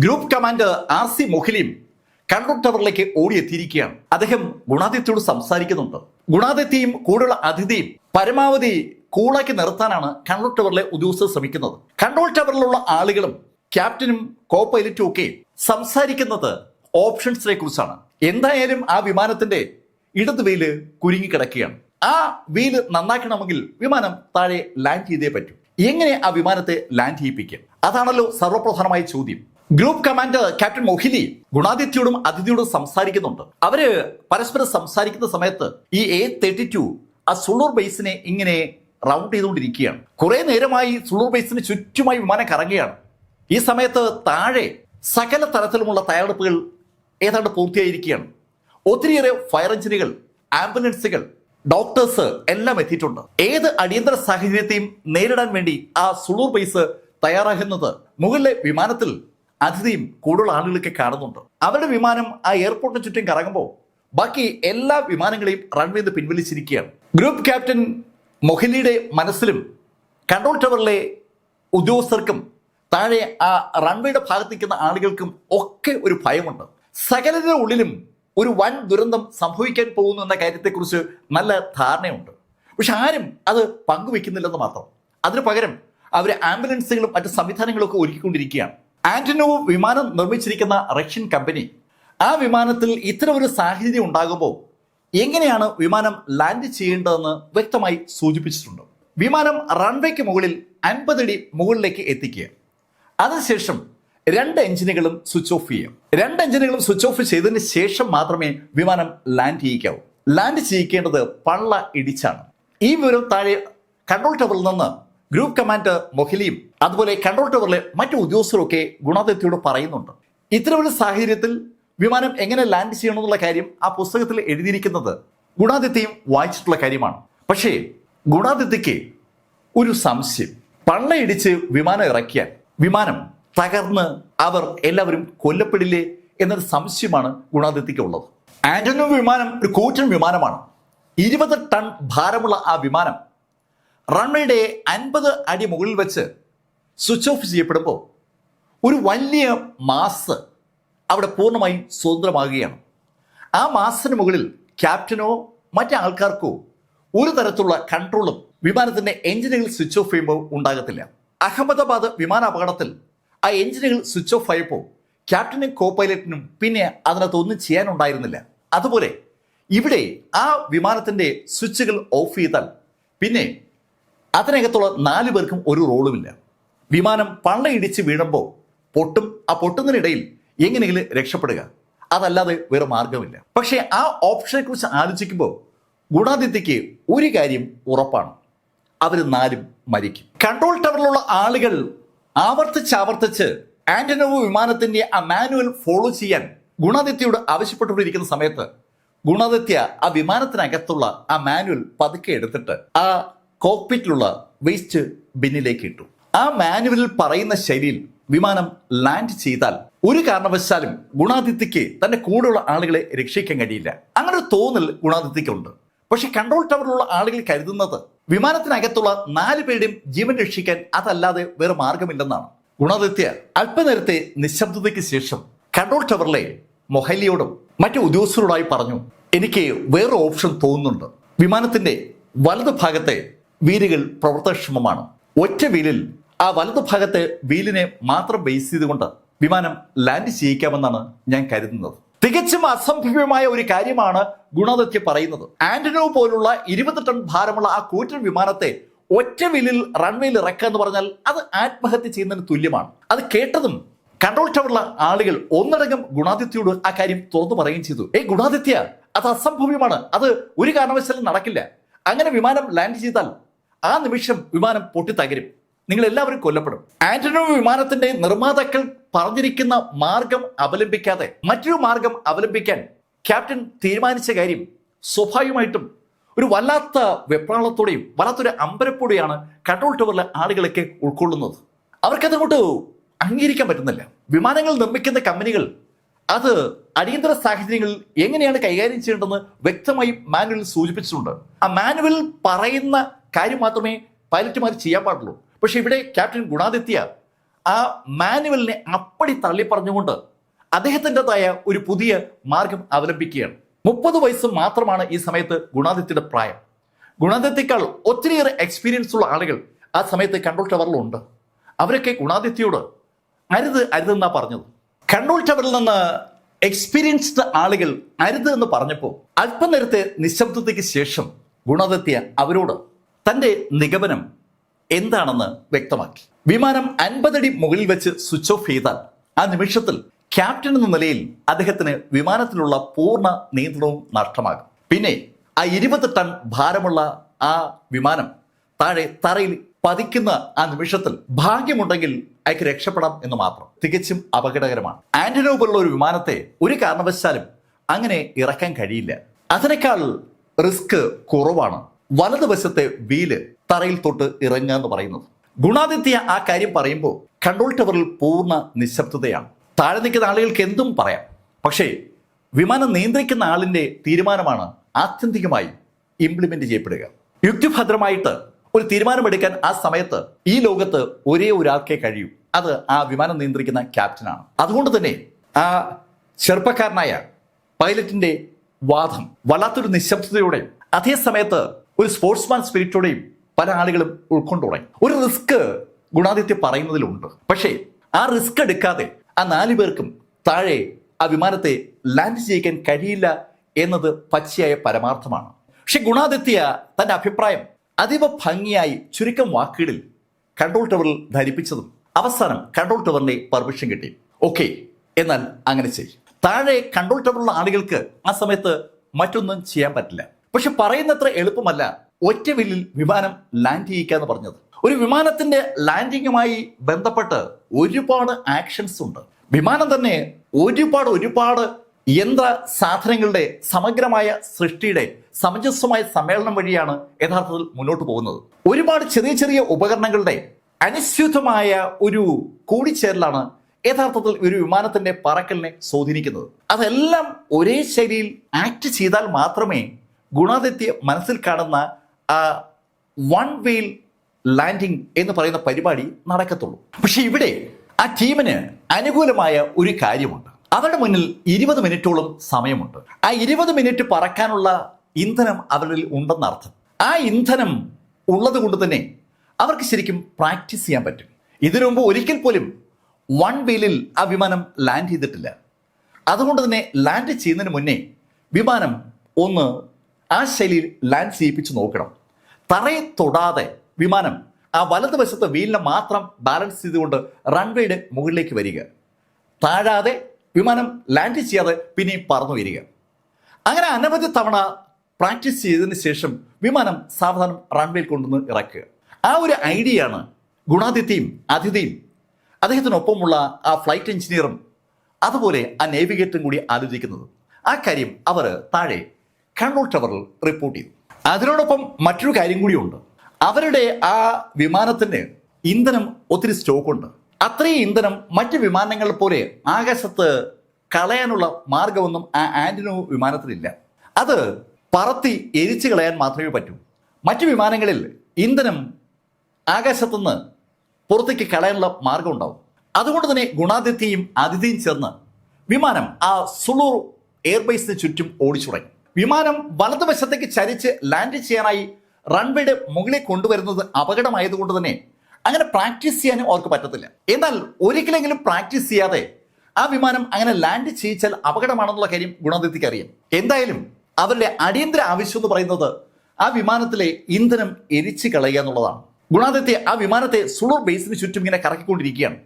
ഗ്രൂപ്പ് കമാൻഡർ RC മൊഹിലിയും കൺട്രോൾ ടവറിലേക്ക് ഓടിയെത്തിയിരിക്കുകയാണ്. അദ്ദേഹം ഗുണാദിത്യയോട് സംസാരിക്കുന്നുണ്ട്. ഗുണാദിത്യയും കൂടെയുള്ള അതിഥിയും പരമാവധി കൂളാക്കി നിർത്താനാണ് കൺട്രോൾ ടവറിലെ ഉദ്യോഗസ്ഥർ ശ്രമിക്കുന്നത്. കൺട്രോൾ ടവറിലുള്ള ആളുകളും ക്യാപ്റ്റനും കോ പൈലറ്റും ഒക്കെ സംസാരിക്കുന്നത് ഓപ്ഷൻസിനെ കുറിച്ചാണ്. എന്തായാലും ആ വിമാനത്തിന്റെ ഇടത് വീല് കുരുങ്ങിക്കിടക്കുകയാണ്. ആ വീല് നന്നാക്കണമെങ്കിൽ വിമാനം താഴെ ലാൻഡ് ചെയ്തേ പറ്റൂ. എങ്ങനെ ആ വിമാനത്തെ ലാൻഡ് ചെയ്യിപ്പിക്കും? അതാണല്ലോ സർവ്വപ്രധാനമായ ചോദ്യം. ഗ്രൂപ്പ് കമാൻഡർ ക്യാപ്റ്റൻ മൊഹിലി ഗുണാദിത്യയോടും അതിഥിയോടും സംസാരിക്കുന്നുണ്ട്. അവര് പരസ്പരം സംസാരിക്കുന്ന സമയത്ത് ഈ A32 ആ സുളൂർ ബേസിനെ ഇങ്ങനെ റൗണ്ട് ചെയ്തുകൊണ്ടിരിക്കുകയാണ്. കുറെ നേരമായി സുളൂർ ബേസിന് ചുറ്റുമായി വിമാനം കറങ്ങുകയാണ്. ഈ സമയത്ത് താഴെ സകല തരത്തിലുമുള്ള തയ്യാറെടുപ്പുകൾ ഏതാണ്ട് പൂർത്തിയായിരിക്കുകയാണ്. ഒത്തിരിയേറെ ഫയർ എഞ്ചിനുകൾ, ആംബുലൻസുകൾ, ഡോക്ടേഴ്സ് എല്ലാം എത്തിയിട്ടുണ്ട്. ഏത് അടിയന്തര സാഹചര്യത്തെയും നേരിടാൻ വേണ്ടി ആ സുളൂർ ബേസ് തയ്യാറാകുന്നത് മുകളിലെ വിമാനത്തിൽ അതിഥിയും കൂടുതൽ ആളുകളൊക്കെ കാണുന്നുണ്ട്. അവരുടെ വിമാനം ആ എയർപോർട്ടിന് ചുറ്റും കറങ്ങുമ്പോൾ ബാക്കി എല്ലാ വിമാനങ്ങളെയും റൺവേയിൽ നിന്ന് പിൻവലിച്ചിരിക്കുകയാണ്. ഗ്രൂപ്പ് ക്യാപ്റ്റൻ മൊഹിലിയുടെ മനസ്സിലും കൺട്രോൾ ടവറിലെ ഉദ്യോഗസ്ഥർക്കും താഴെ ആ റൺവേയുടെ ഭാഗത്ത് നിൽക്കുന്ന ആളുകൾക്കും ഒക്കെ ഒരു ഭയമുണ്ട്. സകലരുടെ ഉള്ളിലും ഒരു വൻ ദുരന്തം സംഭവിക്കാൻ പോകുന്നു എന്ന കാര്യത്തെക്കുറിച്ച് നല്ല ധാരണയുണ്ട്. പക്ഷെ ആരും അത് പങ്കുവെക്കുന്നില്ലെന്ന് മാത്രം. അതിനു പകരം അവർ ആംബുലൻസുകളും മറ്റ് സംവിധാനങ്ങളും ഒക്കെ ഒരുക്കിക്കൊണ്ടിരിക്കുകയാണ്. ആന്റനോവ് വിമാനം നിർമ്മിച്ചിരിക്കുന്ന റഷ്യൻ കമ്പനി ആ വിമാനത്തിൽ ഇത്തരം ഒരു സാഹചര്യം ഉണ്ടാകുമ്പോൾ എങ്ങനെയാണ് വിമാനം ലാൻഡ് ചെയ്യേണ്ടതെന്ന് വ്യക്തമായി സൂചിപ്പിച്ചിട്ടുണ്ട്. വിമാനം റൺവേക്ക് മുകളിൽ 50 അടി മുകളിലേക്ക് എത്തിക്കുക. അതിനുശേഷം 2 എഞ്ചിനുകളും സ്വിച്ച് ഓഫ് ചെയ്യാം. 2 എഞ്ചിനുകളും സ്വിച്ച് ഓഫ് ചെയ്തതിന് ശേഷം മാത്രമേ വിമാനം ലാൻഡ് ചെയ്യിക്കാവൂ. ലാൻഡ് ചെയ്യിക്കേണ്ടത് പള്ള ഇടിച്ചാണ്. ഈ വിവരം താഴെ കൺട്രോൾ ടവറിൽ നിന്ന് ഗ്രൂപ്പ് കമാൻഡർ മൊഹിലിയും അതുപോലെ കൺട്രോൾ ടവറിലെ മറ്റു ഉദ്യോഗസ്ഥരൊക്കെ ഗുണാദിത്യയോട് പറയുന്നുണ്ട്. ഇത്തരമൊരു സാഹചര്യത്തിൽ വിമാനം എങ്ങനെ ലാൻഡ് ചെയ്യണമെന്നുള്ള കാര്യം ആ പുസ്തകത്തിൽ എഴുതിയിരിക്കുന്നത് ഗുണാദിത്യയും വായിച്ചിട്ടുള്ള കാര്യമാണ്. പക്ഷേ ഗുണാദിത്യക്ക് ഒരു സംശയം. പള്ളയിടിച്ച് വിമാനം ഇറക്കിയാൽ വിമാനം തകർന്ന് അവർ എല്ലാവരും കൊല്ലപ്പെടില്ലേ എന്നൊരു സംശയമാണ് ഗുണാദിത്യക്ക് ഉള്ളത്. ആന്റനോവ് വിമാനം ഒരു കൂറ്റൻ വിമാനമാണ്. 20 ടൺ ഭാരമുള്ള ആ വിമാനം റൺവേയുടെ 50 അടി മുകളിൽ വെച്ച് സ്വിച്ച് ഓഫ് ചെയ്യപ്പെടുമ്പോൾ ഒരു വലിയ മാസ് അവിടെ പൂർണ്ണമായും സ്വതന്ത്രമാകുകയാണ്. ആ മാസിന് മുകളിൽ ക്യാപ്റ്റനോ മറ്റു ആൾക്കാർക്കോ ഒരു തരത്തിലുള്ള കൺട്രോളും വിമാനത്തിന്റെ എഞ്ചിനുകൾ സ്വിച്ച് ഓഫ് ചെയ്യുമ്പോൾ ഉണ്ടാകത്തില്ല. അഹമ്മദാബാദ് വിമാന അപകടത്തിൽ ആ എഞ്ചിനുകൾ സ്വിച്ച് ഓഫ് ആയപ്പോൾ ക്യാപ്റ്റനും കോ പൈലറ്റിനും പിന്നെ അതിനകത്തൊന്നും ചെയ്യാനുണ്ടായിരുന്നില്ല. അതുപോലെ ഇവിടെ ആ വിമാനത്തിന്റെ സ്വിച്ചുകൾ ഓഫ് ചെയ്താൽ പിന്നെ അതിനകത്തുള്ള 4 പേർക്കും ഒരു റോളുമില്ല. വിമാനം പള്ളയിടിച്ച് വീഴുമ്പോൾ പൊട്ടും. ആ പൊട്ടുന്നതിനിടയിൽ എങ്ങനെയെങ്കിലും രക്ഷപ്പെടുക, അതല്ലാതെ വേറെ മാർഗമില്ല. പക്ഷേ ആ ഓപ്ഷനെ കുറിച്ച് ആലോചിക്കുമ്പോൾ ഗുണാദിത്യക്ക് ഒരു കാര്യം ഉറപ്പാണ്, അവർ 4 മരിക്കും. കൺട്രോൾ ടവറിലുള്ള ആളുകൾ ആവർത്തിച്ച് ആന്റനോവ് വിമാനത്തിന്റെ ആ മാനുവൽ ഫോളോ ചെയ്യാൻ ഗുണാദിത്യയോട് ആവശ്യപ്പെട്ടുകൊണ്ടിരിക്കുന്ന സമയത്ത് ഗുണാദിത്യ ആ വിമാനത്തിനകത്തുള്ള ആ മാനുവൽ പതുക്കെ എടുത്തിട്ട് ആ കോക്പിറ്റിലുള്ള വേസ്റ്റ് ബിന്നിലേക്ക് ഇട്ടു. ആ മാനുവലിൽ പറയുന്ന ശൈലിയിൽ വിമാനം ലാൻഡ് ചെയ്താൽ ഒരു കാരണവശാലും ഗുണാദിത്യക്ക് തന്റെ കൂടെയുള്ള ആളുകളെ രക്ഷിക്കാൻ കഴിയില്ല. അങ്ങനെ ഒരു തോന്നൽ ഗുണാദിത്യക്കുണ്ട്. പക്ഷെ കൺട്രോൾ ടവറിലുള്ള ആളുകൾ കരുതുന്നത് വിമാനത്തിനകത്തുള്ള 4 പേരുടെയും ജീവൻ രക്ഷിക്കാൻ അതല്ലാതെ വേറെ മാർഗമില്ലെന്നാണ്. ഗുണാദിത്യ അല്പനേരത്തെ നിശബ്ദതയ്ക്ക് ശേഷം കൺട്രോൾ ടവറിലെ മൊഹലിയോടും മറ്റു ഉദ്യോഗസ്ഥരോടായി പറഞ്ഞു, എനിക്ക് വേറെ ഓപ്ഷൻ തോന്നുന്നുണ്ട്. വിമാനത്തിന്റെ വലതു ഭാഗത്തെ വീലുകൾ പ്രവർത്തനക്ഷമമാണ്. ഒറ്റ വീലിൽ ആ വലതു ഭാഗത്തെ വീലിനെ മാത്രം ബേസ് ചെയ്തുകൊണ്ട് വിമാനം ലാൻഡ് ചെയ്യിക്കാമെന്നാണ് ഞാൻ കരുതുന്നത്. തികച്ചും അസംഭവ്യമായ ഒരു കാര്യമാണ് ഗുണദത്യ പറയുന്നത്. ആന്റനോവ് പോലുള്ള 20 ടൺ ഭാരമുള്ള ആ കൂറ്റൻ വിമാനത്തെ ഒറ്റ വില്ലിൽ റൺവേയിൽ ഇറക്കുക എന്ന് പറഞ്ഞാൽ അത് ആത്മഹത്യ ചെയ്യുന്നതിന് തുല്യമാണ്. അത് കേട്ടതും കൺട്രോൾ ടവറിലെ ആളുകൾ ഒന്നടങ്കം ഗുണാദിത്യയോട് ആ കാര്യം തുറന്നു പറയുകയും ചെയ്തു. ഗുണാദിത്യ, അത് അസംഭവ്യമാണ്, അത് ഒരു കാരണവശാലും നടക്കില്ല. അങ്ങനെ വിമാനം ലാൻഡ് ചെയ്താൽ ആ നിമിഷം വിമാനം പൊട്ടിത്തകരും, നിങ്ങൾ എല്ലാവരും കൊല്ലപ്പെടും. ആന്റനോവ് വിമാനത്തിന്റെ നിർമ്മാതാക്കൾ പറഞ്ഞിരിക്കുന്ന മാർഗം അവലംബിക്കാതെ മറ്റൊരു മാർഗം അവലംബിക്കാൻ ക്യാപ്റ്റൻ തീരുമാനിച്ച കാര്യം സ്വാഭാവികമായിട്ടും ഒരു വല്ലാത്ത വെപ്രാളത്തോടെയും വല്ലാത്തൊരു അമ്പരപ്പോടെയാണ് കൺട്രോൾ ടവറിലെ ആളുകളൊക്കെ ഉൾക്കൊള്ളുന്നത്. അവർക്കതുകൊണ്ട് അംഗീകരിക്കാൻ പറ്റുന്നില്ല. വിമാനങ്ങൾ നിർമ്മിക്കുന്ന കമ്പനികൾ അത് അടിയന്തര സാഹചര്യങ്ങളിൽ എങ്ങനെയാണ് കൈകാര്യം ചെയ്യേണ്ടതെന്ന് വ്യക്തമായി മാനുവലിൽ സൂചിപ്പിച്ചിട്ടുണ്ട്. ആ മാനുവലിൽ പറയുന്ന കാര്യം മാത്രമേ പൈലറ്റുമാർ ചെയ്യാൻ പാടുള്ളൂ. പക്ഷെ ഇവിടെ ക്യാപ്റ്റൻ ഗുണാദിത്യ ആ മാനുവലിനെ അപ്പടി തള്ളി പറഞ്ഞുകൊണ്ട് അദ്ദേഹത്തിൻ്റെതായ ഒരു പുതിയ മാർഗം അവലംബിക്കുകയാണ്. 30 വയസ്സ് മാത്രമാണ് ഈ സമയത്ത് ഗുണാദിത്യയുടെ പ്രായം. ഗുണാദിത്യക്കാൾ ഒത്തിരിയേറെ എക്സ്പീരിയൻസ് ഉള്ള ആളുകൾ ആ സമയത്ത് കൺട്രോൾ ടവറിലുണ്ട്. അവരൊക്കെ ഗുണാദിത്യയോട് അരുതെന്നാ പറഞ്ഞത്. കൺട്രോൾ ടവറിൽ നിന്ന് എക്സ്പീരിയൻസ്ഡ് ആളുകൾ അരുത് എന്ന് പറഞ്ഞപ്പോൾ അല്പനേരത്തെ നിശബ്ദതയ്ക്ക് ശേഷം ഗുണാദിത്യ അവരോട് തന്റെ നിഗമനം എന്താണെന്ന് വ്യക്തമാക്കി. വിമാനം 50 അടി മുകളിൽ വെച്ച് സ്വിച്ച് ഓഫ് ചെയ്താൽ ആ നിമിഷത്തിൽ ക്യാപ്റ്റൻ എന്ന നിലയിൽ അദ്ദേഹത്തിന് വിമാനത്തിലുള്ള പൂർണ്ണ നിയന്ത്രണവും നഷ്ടമാകും. പിന്നെ ആ 20 ടൺ ഭാരമുള്ള ആ വിമാനം താഴെ തറയിൽ പതിക്കുന്ന ആ നിമിഷത്തിൽ ഭാഗ്യമുണ്ടെങ്കിൽ അയാൾക്ക് രക്ഷപ്പെടാം എന്ന് മാത്രം. തികച്ചും അപകടകരമാണ്. ആന്റനോവ് പോലുള്ള ഒരു വിമാനത്തെ ഒരു കാരണവശാലും അങ്ങനെ ഇറക്കാൻ കഴിയില്ല. അതിനേക്കാൾ റിസ്ക് കുറവാണ് വലതുവശത്തെ വീല് തറയിൽ തൊട്ട് ഇറങ്ങുക എന്ന് പറയുന്നത്. ഗുണാദിത്യ ആ കാര്യം പറയുമ്പോൾ കൺട്രോൾ ടവറിൽ പൂർണ്ണ നിശബ്ദതയാണ്. താഴെ നിൽക്കുന്ന ആളുകൾക്ക് എന്തും പറയാം, പക്ഷേ വിമാനം നിയന്ത്രിക്കുന്ന ആളിന്റെ തീരുമാനമാണ് ആത്യന്തികമായി ഇംപ്ലിമെന്റ് ചെയ്യപ്പെടുക. യുക്തിഭദ്രമായിട്ട് ഒരു തീരുമാനമെടുക്കാൻ ആ സമയത്ത് ഈ ലോകത്ത് ഒരേ ഒരാൾക്കേ കഴിയൂ, അത് ആ വിമാനം നിയന്ത്രിക്കുന്ന ക്യാപ്റ്റനാണ്. അതുകൊണ്ട് തന്നെ ആ ചെറുപ്പക്കാരനായ പൈലറ്റിന്റെ വാദം വല്ലാത്തൊരു നിശബ്ദതയോടെയും അതേ സമയത്ത് ഒരു സ്പോർട്സ്മാൻ സ്പിരിറ്റോടെയും പല ആളുകളും ഉൾക്കൊണ്ടു തുടങ്ങി. ഒരു റിസ്ക് ഗുണാദിത്യ പറയുന്നതിലുണ്ട്, പക്ഷേ ആ റിസ്ക് എടുക്കാതെ ആ 4 പേർക്കും താഴെ ആ വിമാനത്തെ ലാൻഡ് ചെയ്യിക്കാൻ കഴിയില്ല എന്നത് പച്ചയായ പരമാർത്ഥമാണ്. പക്ഷെ ഗുണാദിത്യ തന്റെ അഭിപ്രായം അതീവ ഭംഗിയായി ചുരുക്കം വാക്കുകളിൽ കൺട്രോൾ ടവറിൽ ധരിപ്പിച്ചതും അവസാനം കൺട്രോൾ ടവറിന്റെ പെർമിഷൻ കിട്ടി. ഓക്കെ, എന്നാൽ അങ്ങനെ ചെയ്യും. താഴെ കൺട്രോൾ ടവറിലുള്ള ആളുകൾക്ക് ആ സമയത്ത് മറ്റൊന്നും ചെയ്യാൻ പറ്റില്ല. പക്ഷെ പറയുന്നത്ര എളുപ്പമല്ല ഒറ്റ വില്ലിൽ വിമാനം ലാൻഡ് ചെയ്യിക്കുക എന്ന് പറഞ്ഞത്. ഒരു വിമാനത്തിന്റെ ലാൻഡിങ്ങുമായി ബന്ധപ്പെട്ട് ഒരുപാട് ആക്ഷൻസ് ഉണ്ട്. വിമാനം തന്നെ ഒരുപാട് യന്ത്ര സാധനങ്ങളുടെ സമഗ്രമായ സൃഷ്ടിയുടെ സമഞ്ജസമായ സമ്മേളനം വഴിയാണ് യഥാർത്ഥത്തിൽ മുന്നോട്ട് പോകുന്നത്. ഒരുപാട് ചെറിയ ചെറിയ ഉപകരണങ്ങളുടെ അനുസ്യൂതമായ ഒരു കൂടിച്ചേരലാണ് യഥാർത്ഥത്തിൽ ഒരു വിമാനത്തിന്റെ പറക്കലിനെ സ്വാധീനിക്കുന്നത്. അതെല്ലാം ഒരേ ശൈലിയിൽ ആക്ട് ചെയ്താൽ മാത്രമേ ഗുണാദിത്യ മനസ്സിൽ കാണുന്ന ആ വൺ വീൽ ലാൻഡിംഗ് എന്ന് പറയുന്ന പരിപാടി നടക്കത്തുള്ളൂ. പക്ഷെ ഇവിടെ ആ ടീമിന് അനുകൂലമായ ഒരു കാര്യമുണ്ട്. അവരുടെ മുന്നിൽ 20 മിനിറ്റോളം സമയമുണ്ട്. ആ 20 മിനിറ്റ് പറക്കാനുള്ള ഇന്ധനം അവരിൽ ഉണ്ടെന്നർത്ഥം. ആ ഇന്ധനം ഉള്ളത് കൊണ്ട് തന്നെ അവർക്ക് ശരിക്കും പ്രാക്ടീസ് ചെയ്യാൻ പറ്റും. ഇതിനു മുമ്പ് ഒരിക്കൽ പോലും വൺ വീലിൽ ആ വിമാനം ലാൻഡ് ചെയ്തിട്ടില്ല. അതുകൊണ്ട് തന്നെ ലാൻഡ് ചെയ്യുന്നതിന് മുന്നേ വിമാനം ഒന്ന് ആ ശൈലിയിൽ ലാൻഡ് ചെയ്യിപ്പിച്ച് നോക്കണം. തറയെ തൊടാതെ വിമാനം ആ വലതുവശത്തെ വീലിനെ മാത്രം ബാലൻസ് ചെയ്തുകൊണ്ട് റൺവേയുടെ മുകളിലേക്ക് വരിക. താഴാതെ വിമാനം ലാൻഡ് ചെയ്യാതെ പിന്നെയും പറന്നു വരിക. അങ്ങനെ അനവധി തവണ പ്രാക്ടീസ് ചെയ്തതിന് ശേഷം വിമാനം സാവധാനം റൺവേയിൽ കൊണ്ടുവന്ന് ഇറക്കുക. ആ ഒരു ഐഡിയയാണ് ഗുണാദിത്യയും അതിഥിയും അദ്ദേഹത്തിനൊപ്പമുള്ള ആ ഫ്ലൈറ്റ് എഞ്ചിനീയറും അതുപോലെ ആ നേവിഗേറ്ററും കൂടി ആലോചിക്കുന്നത്. ആ കാര്യം അവർ താഴെ കൺട്രോൾ ടവറിൽ റിപ്പോർട്ട് ചെയ്തു. അതിനോടൊപ്പം മറ്റൊരു കാര്യം കൂടിയുണ്ട്. അവരുടെ ആ വിമാനത്തിന് ഇന്ധനം ഒത്തിരി സ്റ്റോക്കുണ്ട്. അത്രയും ഇന്ധനം മറ്റ് വിമാനങ്ങൾ പോലെ ആകാശത്ത് കളയാനുള്ള മാർഗമൊന്നും ആ ആന്റനോവ് വിമാനത്തിലില്ല. അത് പറത്തി എരിച്ചു കളയാൻ മാത്രമേ പറ്റൂ. മറ്റു വിമാനങ്ങളിൽ ഇന്ധനം ആകാശത്തുനിന്ന് പുറത്തേക്ക് കളയാനുള്ള മാർഗം ഉണ്ടാവും. അതുകൊണ്ട് തന്നെ ഗുണാദിത്യയും അതിഥിയും ചേർന്ന് വിമാനം ആ സുളൂർ എയർബേസിന് ചുറ്റും ഓടിച്ചു തുടങ്ങി. വിമാനം വലതുവശത്തേക്ക് ചരിച്ച് ലാൻഡ് ചെയ്യാനായി റൺവേയുടെ മുകളിൽ കൊണ്ടുവരുന്നത് അപകടമായതുകൊണ്ട് തന്നെ അങ്ങനെ പ്രാക്ടീസ് ചെയ്യാനും അവർക്ക് പറ്റത്തില്ല. എന്നാൽ ഒരിക്കലെങ്കിലും പ്രാക്ടീസ് ചെയ്യാതെ ആ വിമാനം അങ്ങനെ ലാൻഡ് ചെയ്യിച്ചാൽ അപകടമാണെന്നുള്ള കാര്യം ഗുണാദിത്യക്ക് അറിയാം. എന്തായാലും അവരുടെ അടിയന്തര ആവശ്യം എന്ന് പറയുന്നത് ആ വിമാനത്തിലെ ഇന്ധനം എരിച്ചു കളയുക എന്നുള്ളതാണ്. ഗുണാദിത്യ ആ വിമാനത്തെ സുളൂർ ബേസിന് ചുറ്റും ഇങ്ങനെ കറക്കിക്കൊണ്ടിരിക്കുകയാണ്.